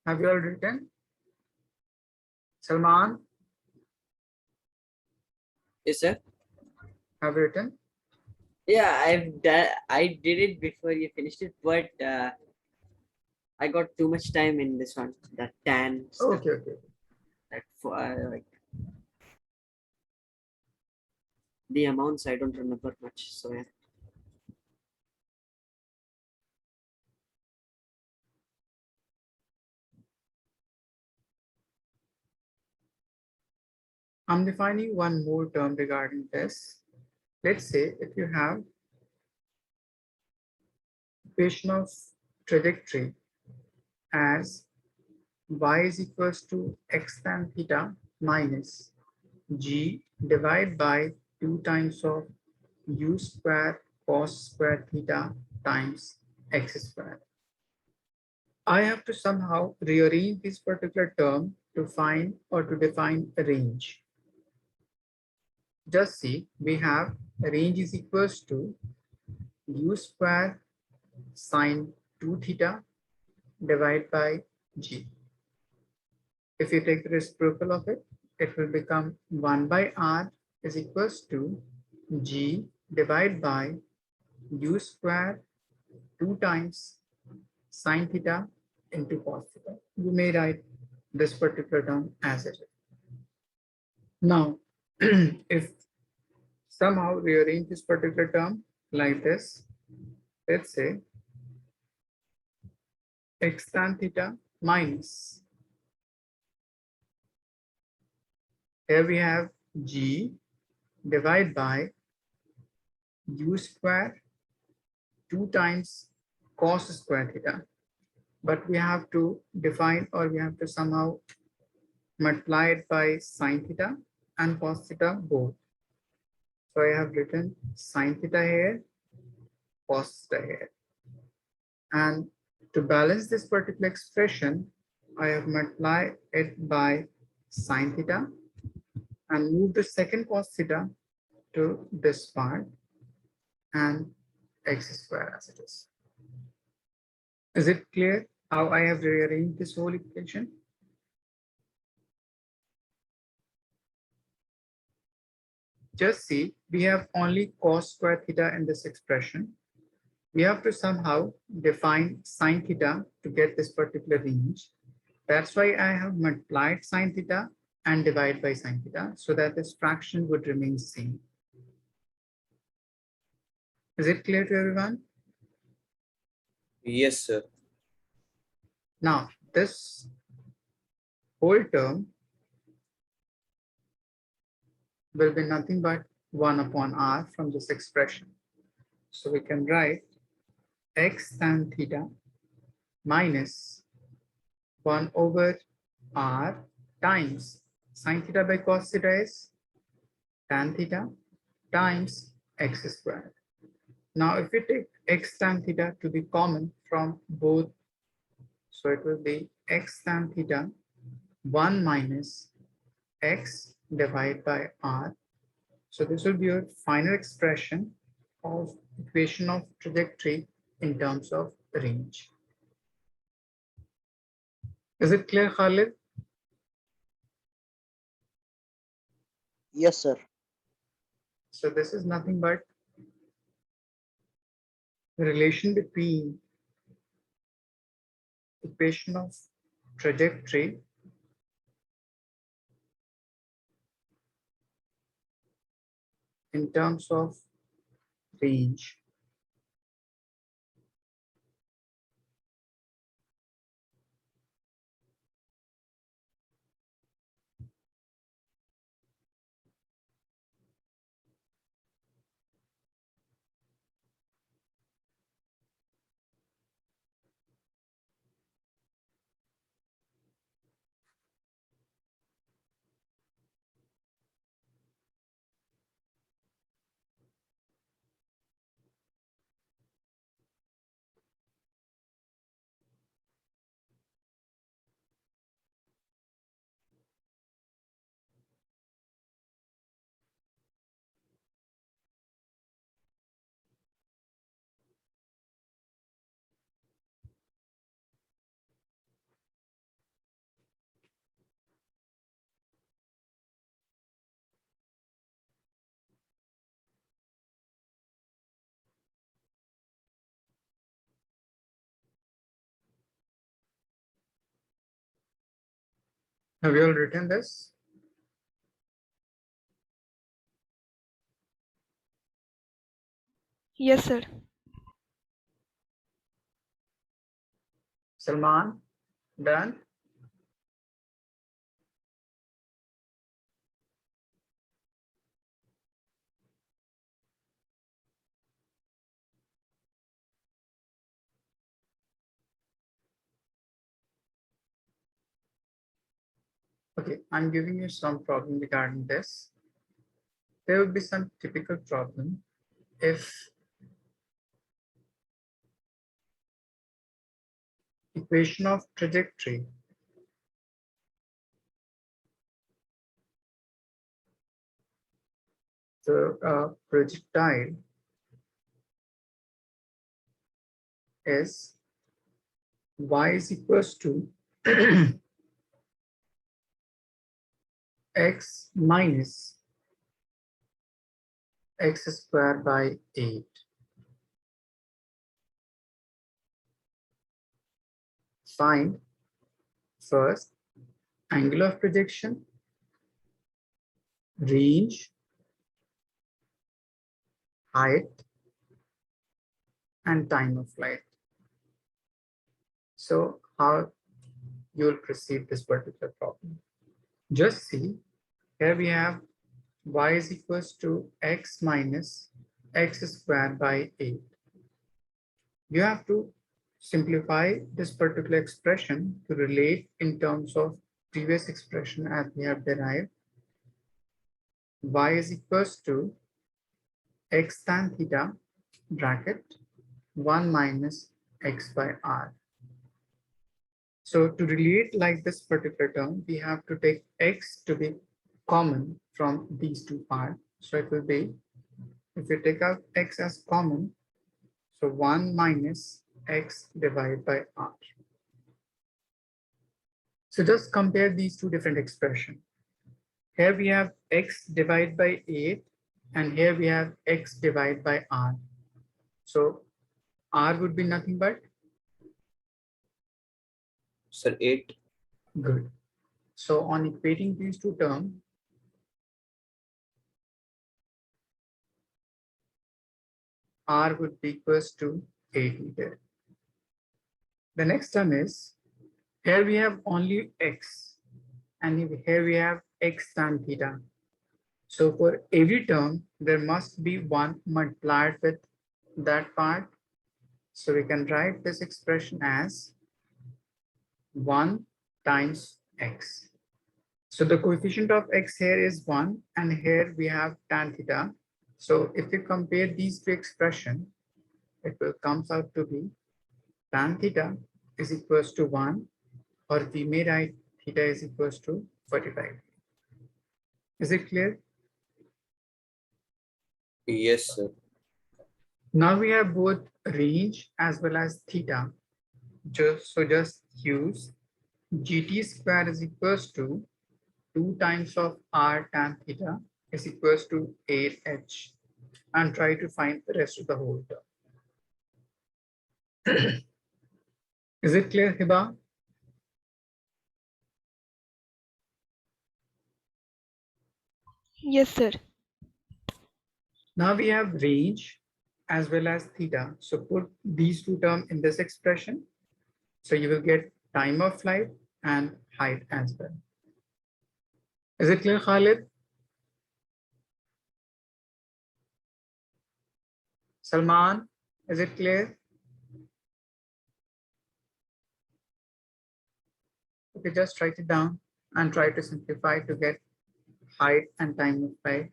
Have you all written? Salman, Yes, sir. have you written? Yeah, I did it before you finished it, but I got too much time in this one. That tan stuff. Okay, okay. That for like the amounts I don't remember much. So yeah. I'm defining one more term regarding this. Let's say if you have equation of trajectory as y is equals to x tan theta minus g divided by 2 times of u square cos square theta times x square. I have to somehow rearrange this particular term to find or to define a range. Just see, we have a range is equals to u square sine 2 theta divided by g. If you take the reciprocal of it, it will become 1 by r is equals to g divided by u square 2 times sine theta into cos theta. You may write this particular term as it is. Now, if somehow rearrange this particular term like this, let's say x tan theta minus, here we have g divided by u square 2 times cos square theta. But we have to define or we have to somehow multiply it by sine theta and cos theta both. So I have written sine theta here, cos theta here. And to balance this particular expression, I have multiplied it by sine theta and move the second cos theta to this part and x square as it is. Is it clear how I have rearranged this whole equation? Just see, we have only cos square theta in this expression. We have to somehow define sine theta to get this particular range. That's why I have multiplied sine theta and divide by sine theta so that this fraction would remain same. Is it clear to everyone? Yes, sir. Now, this whole term will be nothing but 1 upon r from this expression. So we can write x tan theta minus 1 over r times sine theta by cos theta is tan theta times x squared. Now, if we take x tan theta to be common from both, so it will be x tan theta 1 minus x divided by r. So this will be your final expression of equation of trajectory in terms of range. Is it clear, Khalid? Yes, sir. So this is nothing but the relation between equation of trajectory in terms of range. Have you all written this? Yes, sir. Salman, done? Okay, I'm giving you some problem regarding this. There will be some typical problem if equation of trajectory the projectile is y is equals to x minus x squared by 8. Find first angle of projection, range, height, and time of flight. So how you will perceive this particular problem? Just see, here we have y is equals to x minus x squared by 8. You have to simplify this particular expression to relate in terms of previous expression as we have derived. Y is equals to x tan theta bracket 1 minus x by r. So to relate like this particular term, we have to take x to be common from these two parts. So it will be, if you take out x as common, so 1 minus x divided by r. So just compare these two different expressions. Here we have x divided by 8 and here we have x divided by r. So r would be nothing but Sir, 8. good. So on equating these two terms, r would be equals to 8 meter. The next term is, here we have only x and here we have x tan theta. So for every term, there must be 1 multiplied with that part. So we can write this expression as 1 times x. So the coefficient of x here is 1 and here we have tan theta. So if we compare these two expressions, it will comes out to be tan theta is equals to 1, or we may write theta is equals to 45. Is it clear? Yes, sir. Now we have both range as well as theta. Just use gt square is equals to 2 times of r tan theta is equals to 8h and try to find the rest of the whole term. Is it clear, Hiba? Yes, sir. Now we have range as well as theta. So put these two terms in this expression. So you will get time of flight and height as well. Is it clear, Khalid? Salman, is it clear? Okay, just write it down and try to simplify to get height and time of flight.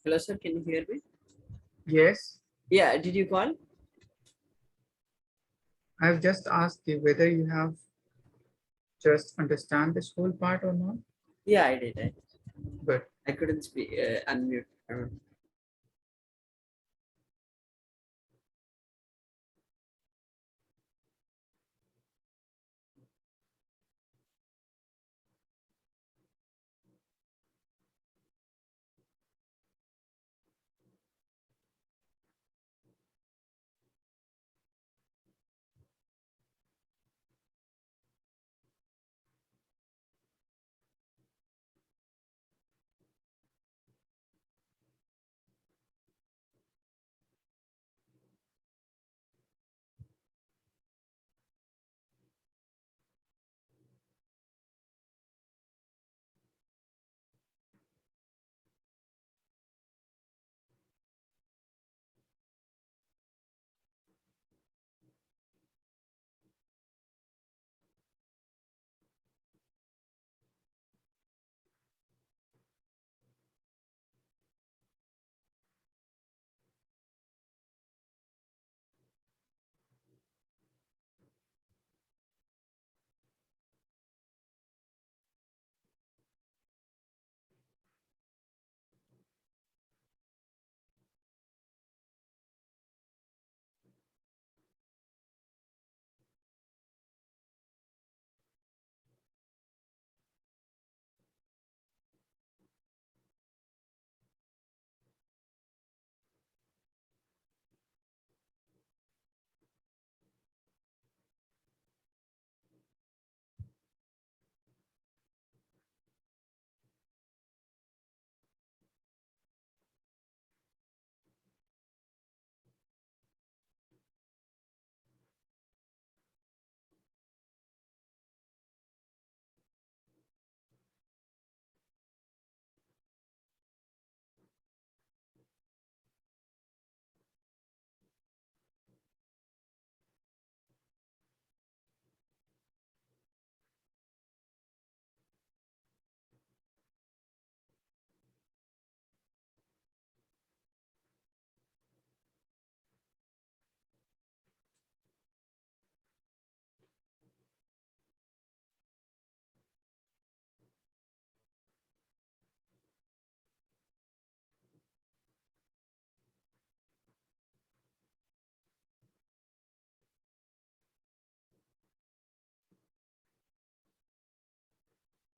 Hello, sir. Can you hear me? Yes, Yeah. Did you call? I've just asked you whether you have just understand this whole part or not. Yeah, I did. Good. I couldn't speak. Unmute.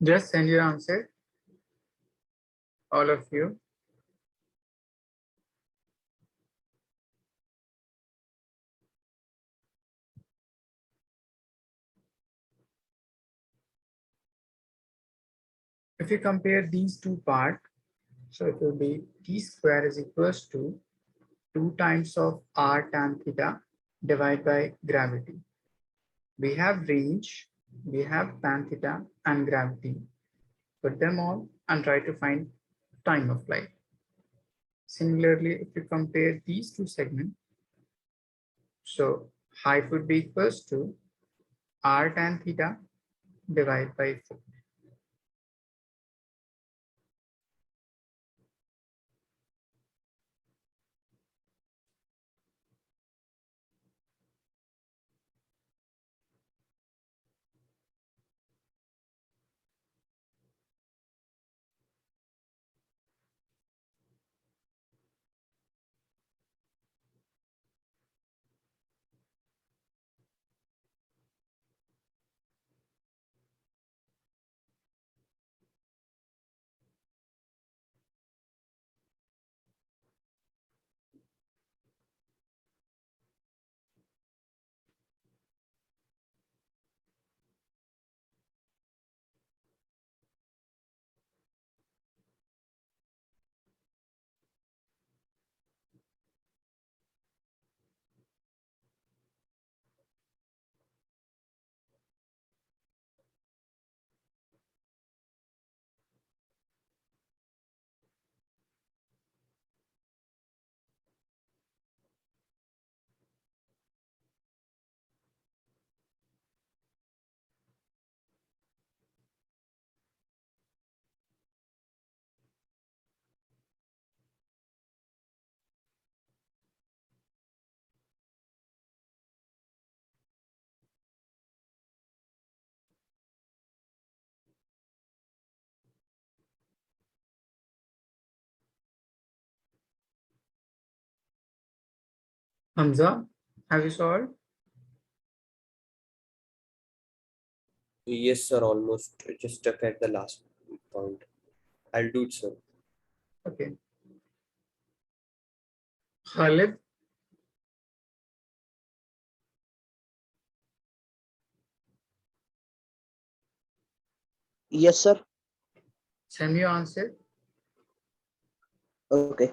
Just send your answer, all of you. If you compare these two parts, so it will be t square is equals to 2 times of r tan theta divided by gravity. We have range, we have tan theta and gravity. Put them all and try to find time of flight. Similarly, if you compare these two segments, so height would be equals to r tan theta divided by 4. Hamza, have you solved? Yes, sir, almost just stuck at the last point. I'll do it, sir. Okay. Khalid, Yes, sir. send me your answer. Okay.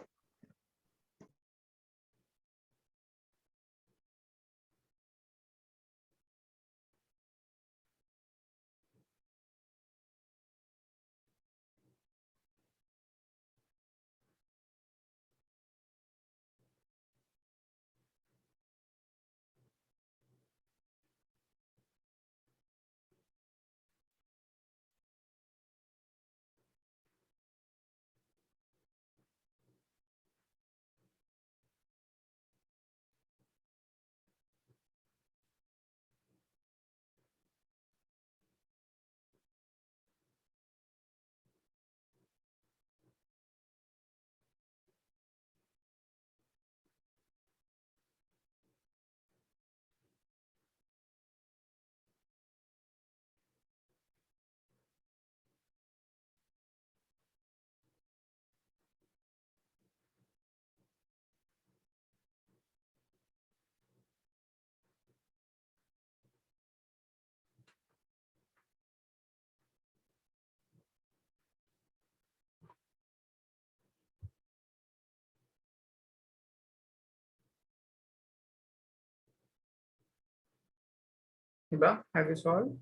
Hiba, have you solved?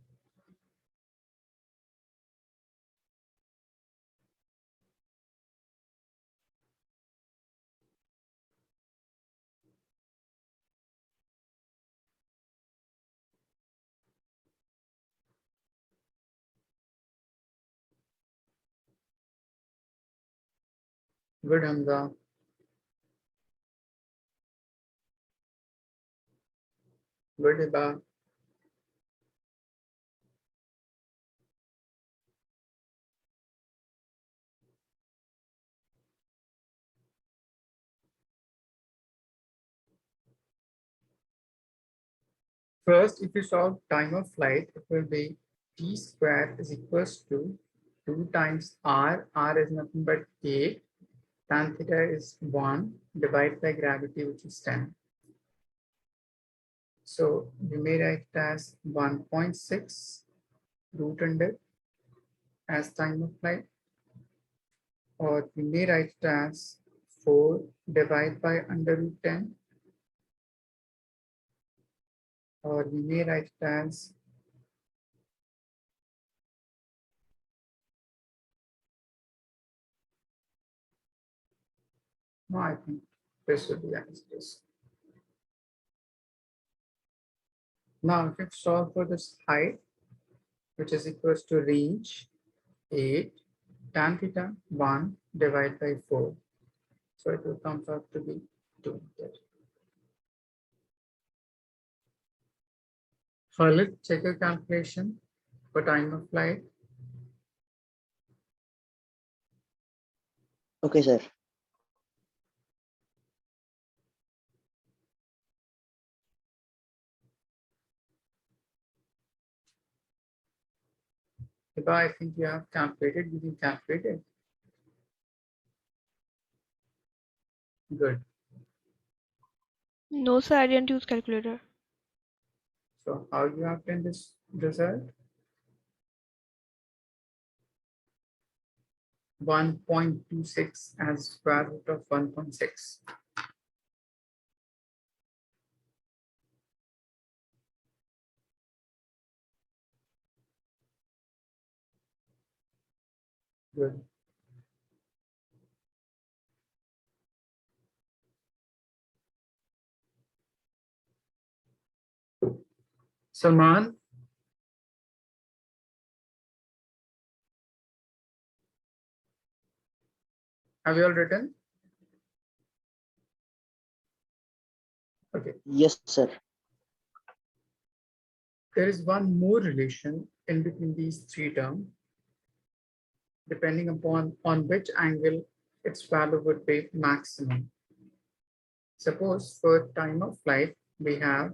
Good, Hamza. Good, Hiba. First, if you solve time of flight, it will be t square is equals to 2 times r is nothing but 8, tan theta is 1, divided by gravity, which is 10. So we may write it as 1.6 root under as time of flight, or we may write it as 4 divided by under root 10, or we may write it as no, I think this would be the answers. Now, if you solve for this height, which is equals to range 8, tan theta 1 divided by 4. So it will come out to be 2 meters. Khalid, check your calculation for time of flight. Okay, sir. If I think you have calculated, you can calculate it. Good. No, sir, I didn't use calculator. So how you have done this result? 1.26 as square root of 1.6. Good. Salman, have you all written? Okay. Yes, sir. There is one more relation in between these three terms, depending upon on which angle its value would be maximum. Suppose for time of flight, we have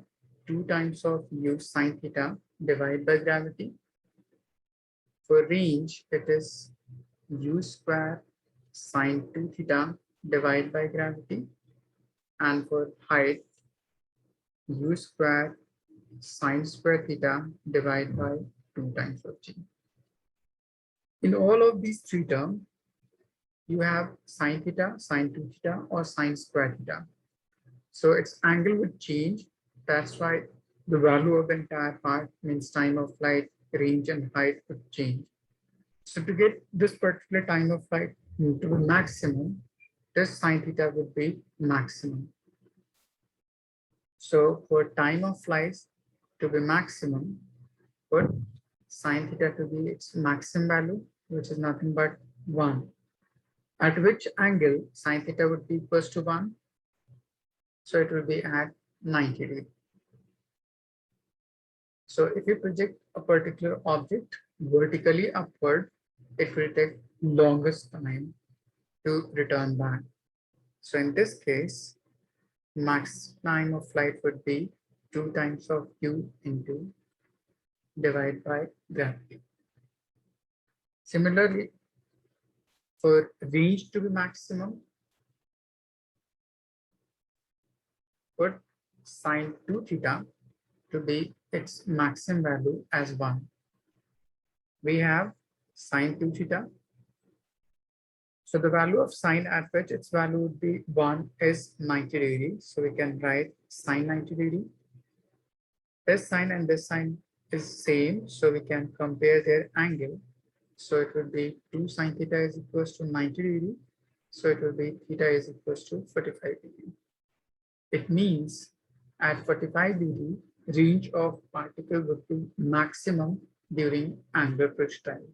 2 times of u sine theta divided by gravity. For range, it is u square sine 2 theta divided by gravity. And for height, u square sine square theta divided by 2 times of g. In all of these 3 terms, you have sine theta, sine 2 theta, or sine square theta. So its angle would change. That's why the value of the entire part means time of flight, range, and height would change. So to get this particular time of flight to the maximum, this sine theta would be maximum. So for time of flights to be maximum, put sine theta to be its maximum value, which is nothing but 1. At which angle sine theta would be equals to 1? So it will be at 90 degrees. So if you project a particular object vertically upward, it will take longest time to return back. So in this case, max time of flight would be 2 times of u into divided by gravity. Similarly, for range to be maximum, put sine 2 theta to be its maximum value as 1. We have sine 2 theta. So the value of sine at which its value would be 1 is 90 degrees. So we can write sine 90 degree. This sine and this sine is same. So we can compare their angle. So it will be 2 sine theta is equals to 90 degree. So it will be theta is equals to 45 degree. It means at 45 degree, range of particle would be maximum during angular projectile.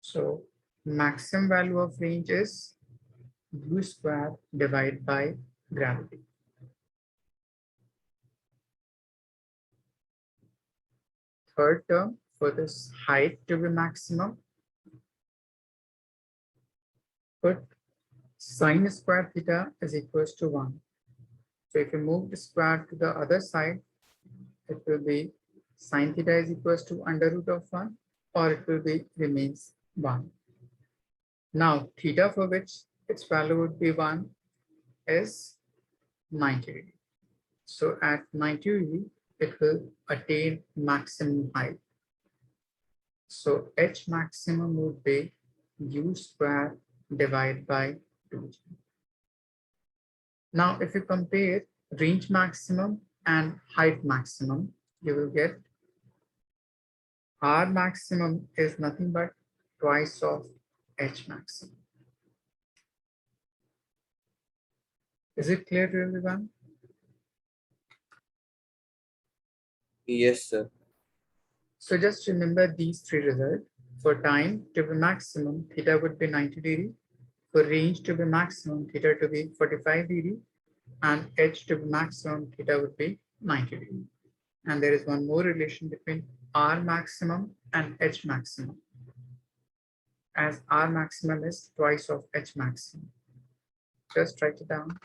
So maximum value of range is u square divided by gravity. Third term, for this height to be maximum, put sine square theta is equals to 1. So if you move the square to the other side, it will be sine theta is equals to under root of 1, or it will be remains 1. Now theta for which its value would be 1 is 90 degree. So at 90 degree, it will attain maximum height. So H maximum would be u square divided by 2g. Now, if you compare range maximum and height maximum, you will get R maximum is nothing but twice of H maximum. Is it clear to everyone? Yes, sir. So just remember these 3 results. For time to be maximum, theta would be 90 degree. For range to be maximum, theta to be 45 degree. And H to be maximum, theta would be 90 degree. And there is one more relation between R maximum and H maximum, as R maximum is twice of H maximum. Just write it down.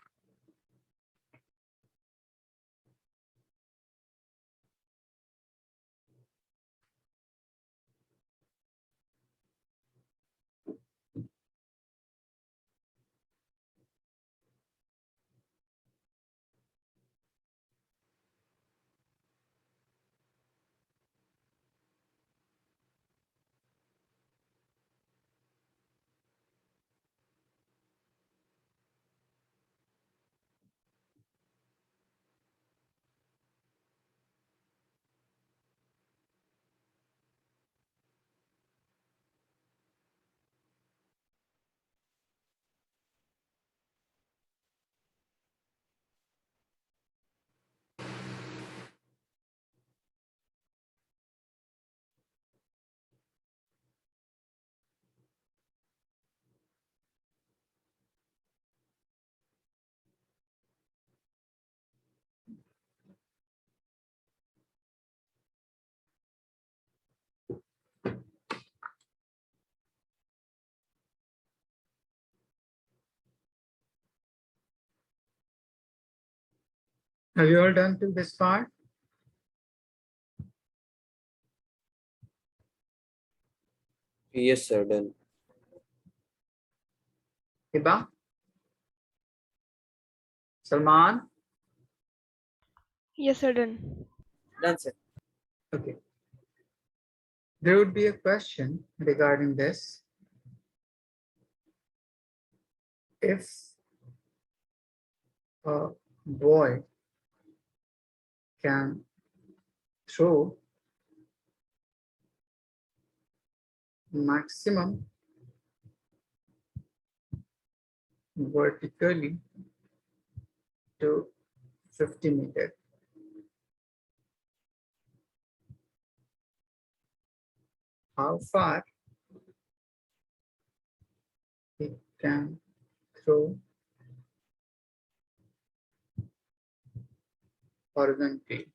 Have you all done till this part? Yes, sir. Done. Hiba? Salman? Yes, sir, done. Done, sir. Okay. There would be a question regarding this. If a boy can throw maximum vertically to 50 meters, how far he can throw horizontally?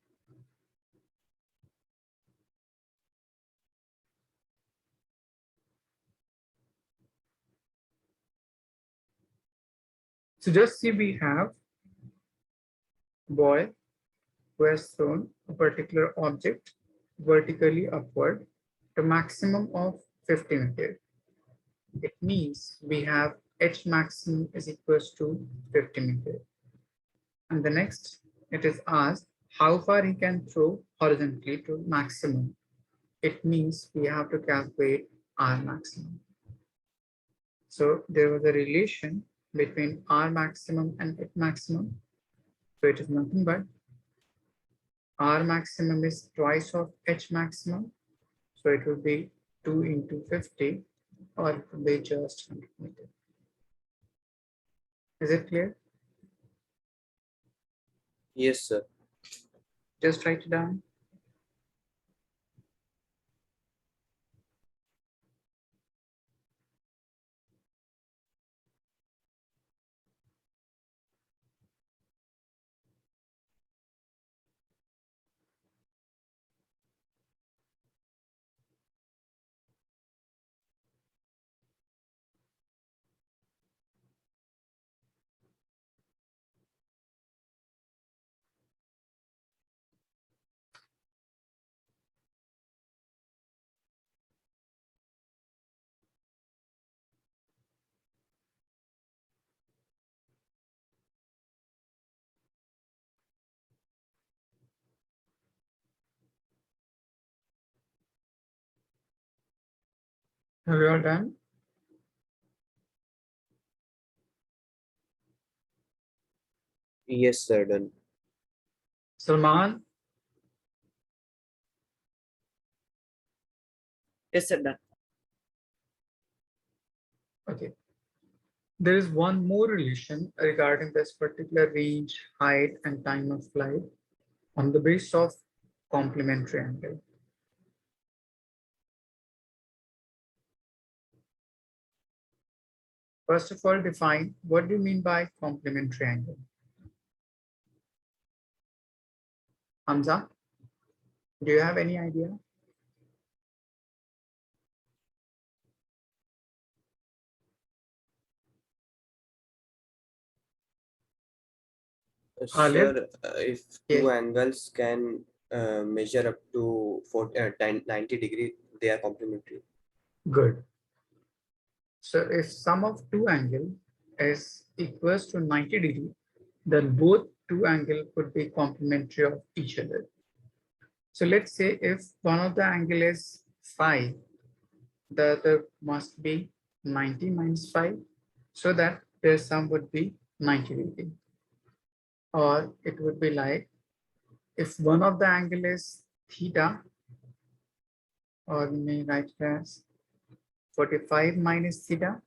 So just see, we have boy who has thrown a particular object vertically upward to maximum of 50 meters. It means we have h maximum is equals to 50 meters. And the next, it is asked how far he can throw horizontally to maximum. It means we have to calculate R maximum. So there was a relation between R maximum and H maximum. So it is nothing but R maximum is twice of H maximum. So it will be 2 into 50, or it will be just 100 meters. Is it clear? Yes, sir. Just write it down. Have you all done? Yes, sir. Done. Salman, Yes, sir. Done. okay. There is one more relation regarding this particular range, height, and time of flight on the basis of complementary angle. First of all, define what do you mean by complementary angle? Hamza, do you have any idea? Khalid? Sir, if Yes. two angles can measure up to 90 degree, they are complementary. Good. So if sum of two angle is equals to 90 degree, then both two angle could be complementary of each other. So let's say if one of the angle is 5, the other must be 90 minus 5, so that their sum would be 90 degree. Or it would be like, if one of the angle is theta, or we may write it as 45 minus theta,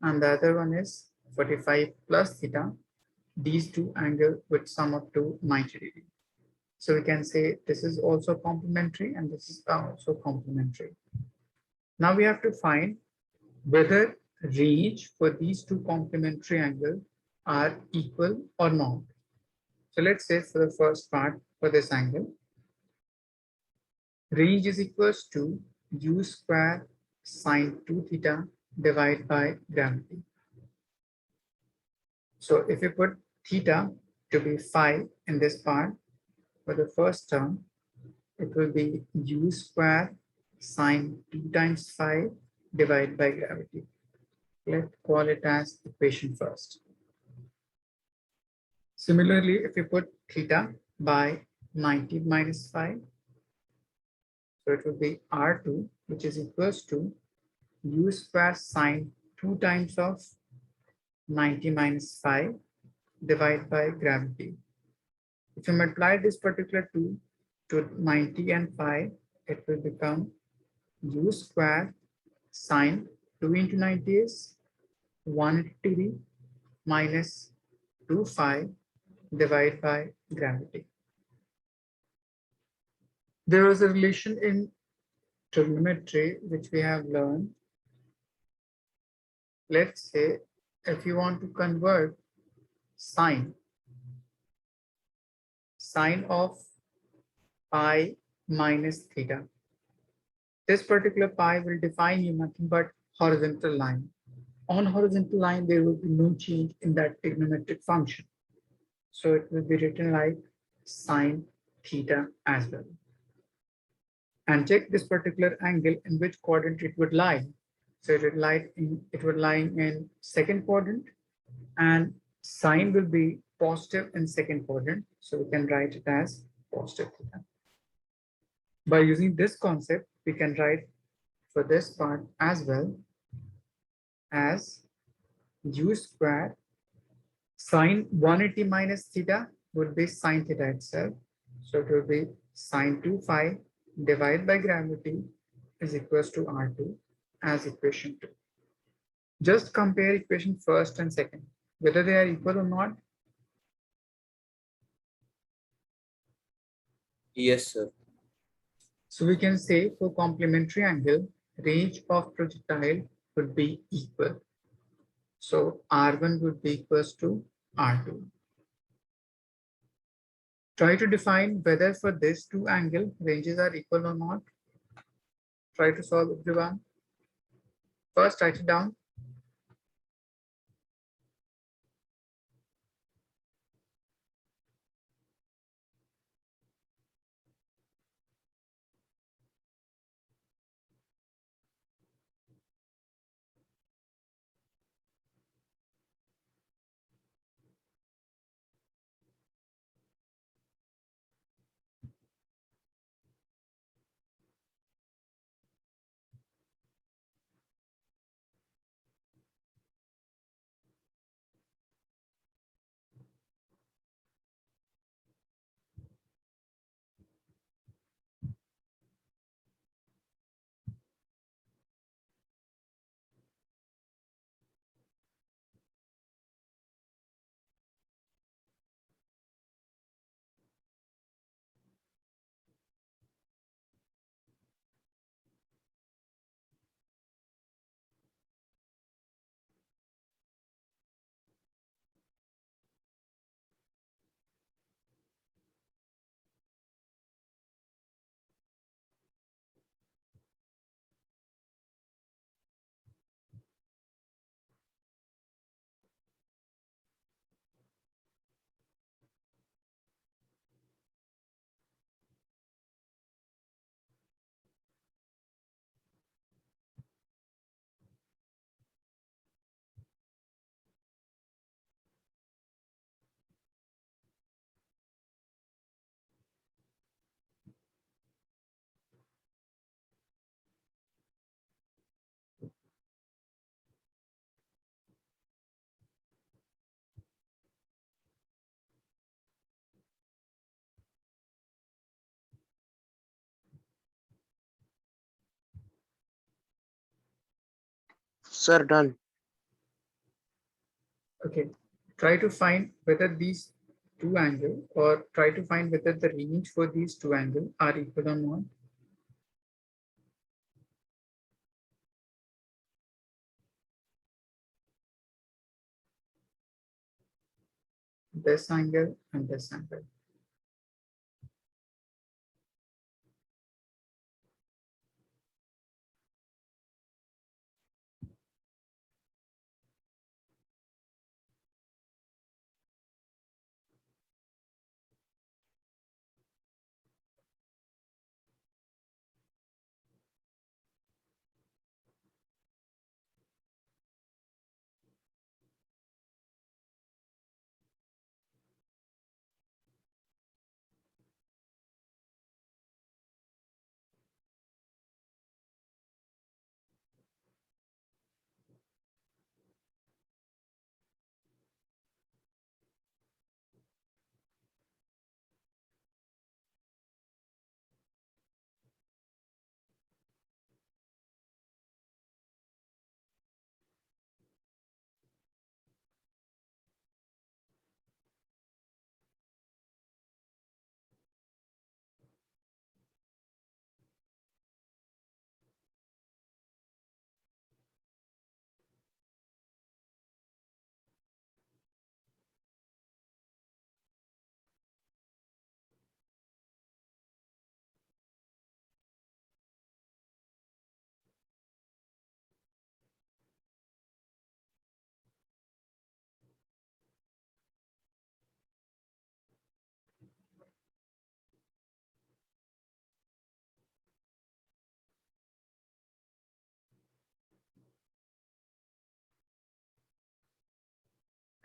and the other one is 45 plus theta, these two angles would sum up to 90 degree. So we can say this is also complementary and this is also complementary. Now we have to find whether range for these two complementary angles are equal or not. So let's say for the first part, for this angle, range is equals to u square sine 2 theta divided by gravity. So if you put theta to be phi in this part, for the first term, it will be u square sine 2 times phi divided by gravity. Let's call it as equation first. Similarly, if you put theta by 90 minus phi, so it will be R2, which is equals to u square sine 2 times of 90 minus phi divided by gravity. If you multiply this particular 2 to 90 and phi, it will become u square sine 2 into 90 is 180 degree minus 2 phi divided by gravity. There is a relation in trigonometry which we have learned. Let's say if you want to convert sine of pi minus theta, this particular pi will define you nothing but horizontal line. On horizontal line, there will be no change in that trigonometric function. So it will be written like sine theta as well. And check this particular angle in which quadrant it would lie. So it would lie in second quadrant, and sine will be positive in second quadrant. So we can write it as positive theta. By using this concept, we can write for this part as well as u square sine 180 minus theta would be sine theta itself. So it will be sine 2 phi divided by gravity is equals to R2 as equation 2. Just compare equation first and second, whether they are equal or not. Yes, sir. So we can say for complementary angle, range of projectile would be equal. So R1 would be equals to R2. Try to define whether for this two angle ranges are equal or not. Try to solve everyone. First, write it down. Sir, done. Okay. Try to find whether these two angle or try to find whether the range for these two angle are equal or not. This angle and this angle.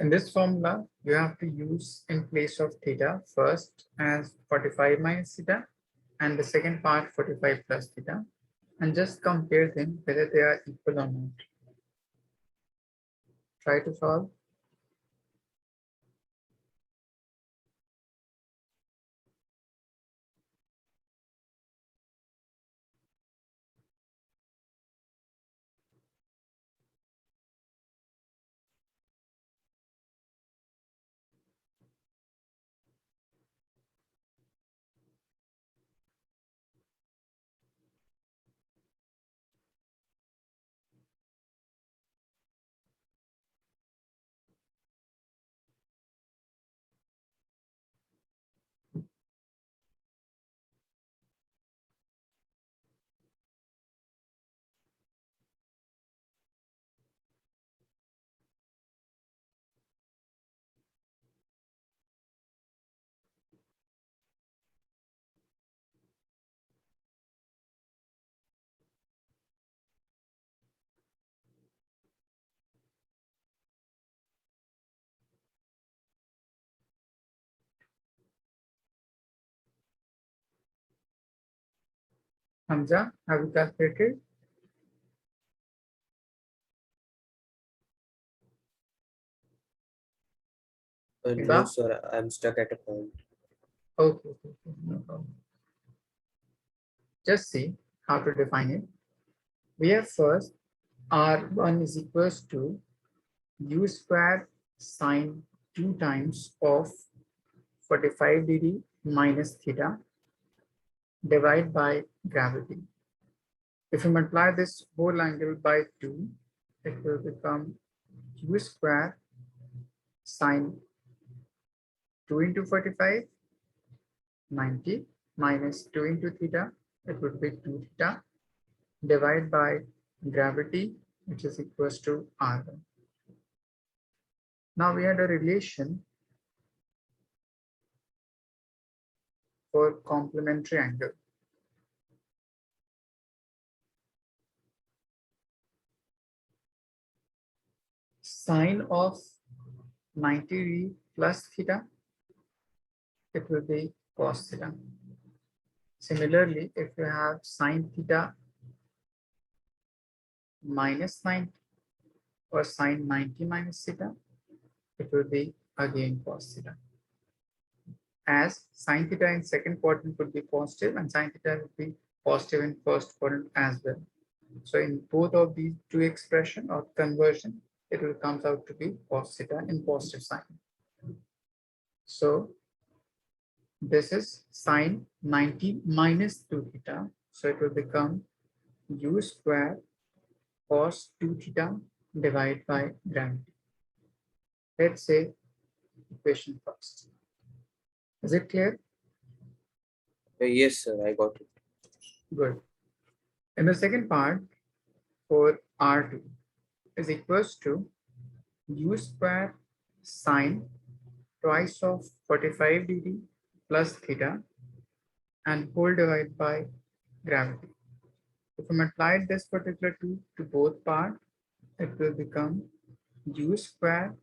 In this formula, you have to use in place of theta first as 45 minus theta and the second part 45 plus theta, and just compare them whether they are equal or not. Try to solve. Hamza, have you calculated? No, Hiba? sir, I'm stuck at a point. Okay, no problem. Just see how to define it. We have first R1 is equals to u square sine 2 times of 45 degree minus theta divided by gravity. If you multiply this whole angle by 2, it will become u square sine 2 into 45, 90 minus 2 into theta, it would be 2 theta divided by gravity, which is equals to R1. Now we had a relation for complementary angle. Sine of 90 degree plus theta, it will be cos theta. Similarly, if you have sine theta minus 90 or sine 90 minus theta, it will be again cos theta. As sine theta in second quadrant would be positive and sine theta would be positive in first quadrant as well. So in both of these two expression or conversion, it will comes out to be cos theta in positive sign. So this is sine 90 minus 2 theta. So it will become u square cos 2 theta divided by gravity. Let's say equation first. Is it clear? Yes, sir, I got it. Good. In the second part, for R2 is equals to u square sine twice of 45 degree plus theta and whole divided by gravity. If we multiply this particular two to both parts, it will become u square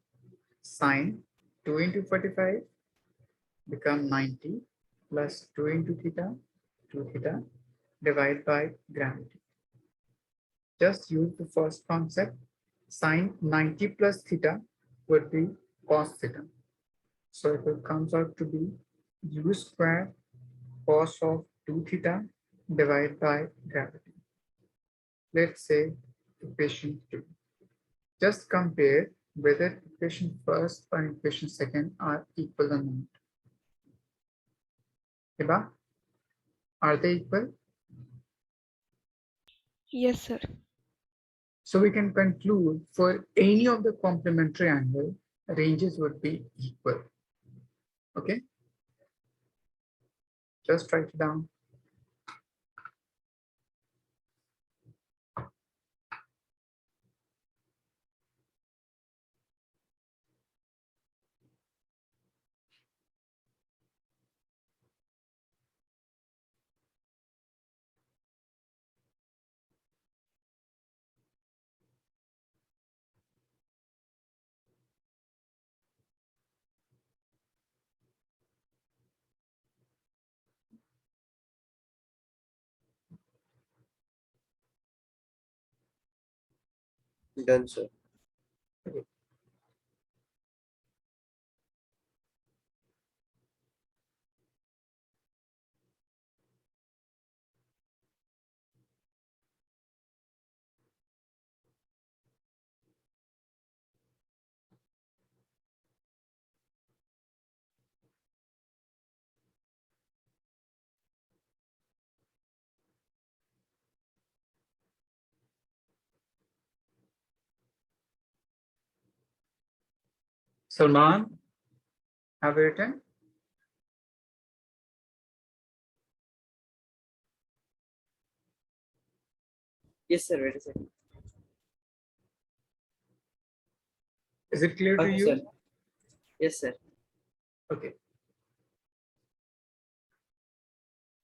sine 2 into 45 become 90 plus 2 into theta, 2 theta divided by gravity. Just use the first concept. Sine 90 plus theta would be cos theta. So it will comes out to be u square cos of 2 theta divided by gravity. Let's say equation 2. Just compare whether equation first or equation second are equal or not. Hiba, are they equal? Yes, sir. So we can conclude for any of the complementary angle, ranges would be equal. Okay, just write it down. Done, sir. Salman, have you written? Yes, sir. Wait a second. Is it clear to Okay, you? sir. Yes, sir. Okay.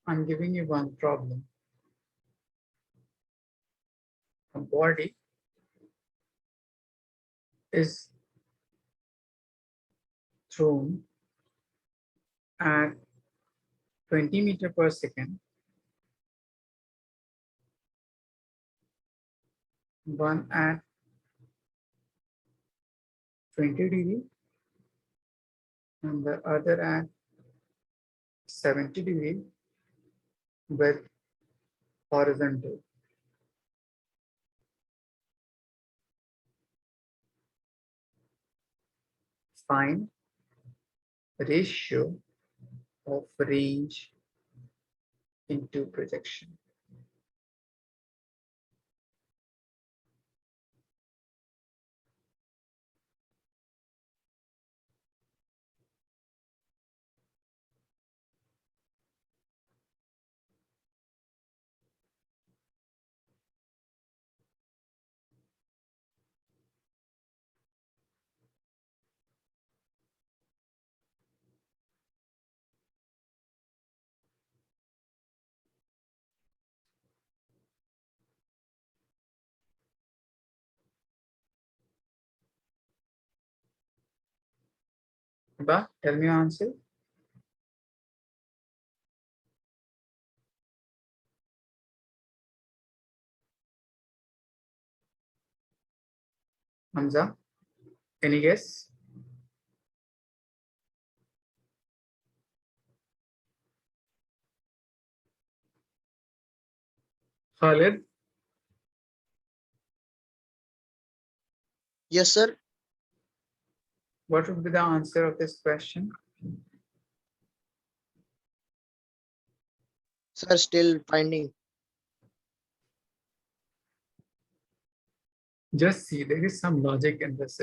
I'm giving you one problem. A body is thrown at 20 meter per second, one at 20 degree and the other at 70 degree with horizontal. Find ratio of range into projection. But tell me your answer. Hamza, any guess? Khalid, Yes, sir. what would be the answer of this question? Sir, still finding. Just see, there is some logic in this.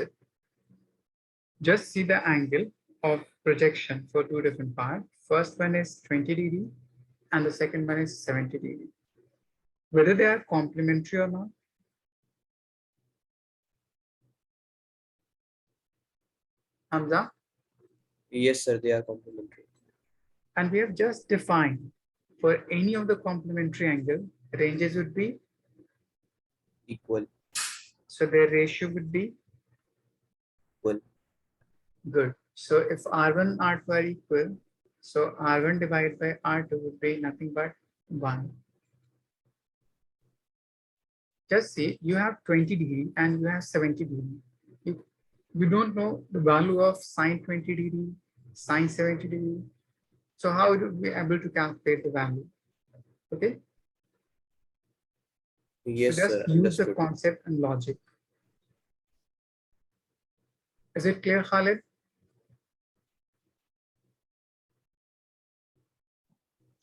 Just see the angle of projection for two different parts. First one is 20 degree and the second one is 70 degree. Whether they are complementary or not. Hamza, Yes, sir. They are complementary. and we have just defined for any of the complementary angle, ranges would be, Equal. so their ratio would be Equal. good. So if R1, R2 are equal, so R1 divided by R2 would be nothing but 1. Just see, you have 20 degree and you have 70 degree. You don't know the value of sine 20 degree, sine 70 degree. So how would you be able to calculate the value? Okay, so Yes, just sir. use the Understood. concept and logic. Is it clear, Khalid?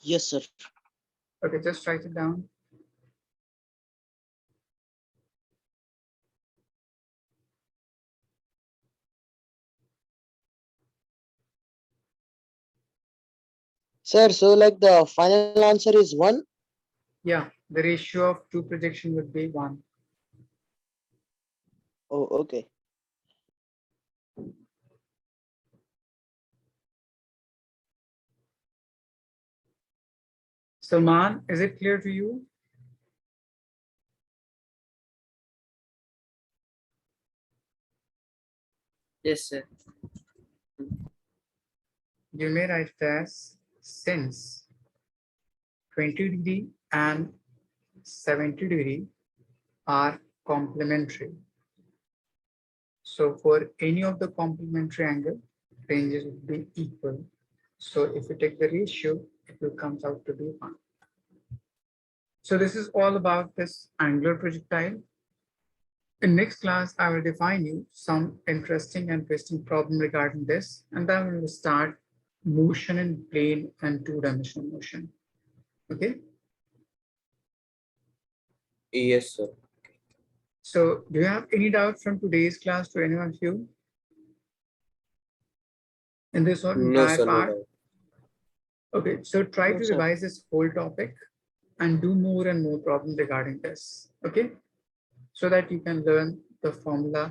Yes, sir. Okay, just write it down. Sir, so like the final answer is 1. Yeah, the ratio of two projection would be 1. Oh, okay. Salman, is it clear to you? Yes, sir. You may write it as since 20 degree and 70 degree are complementary. So for any of the complementary angle, ranges would be equal. So if you take the ratio, it will comes out to be 1. So this is all about this angular projectile. In next class, I will define you some interesting and twisting problem regarding this, and then we will start motion in plane and two-dimensional motion. Okay, Yes, sir. so do you have any doubt from today's class to any of you? In this one No, entire sir. No part? doubt. Okay, so try No, to sir. revise this whole topic and do more and more problems regarding this. Okay, so that you can learn the formula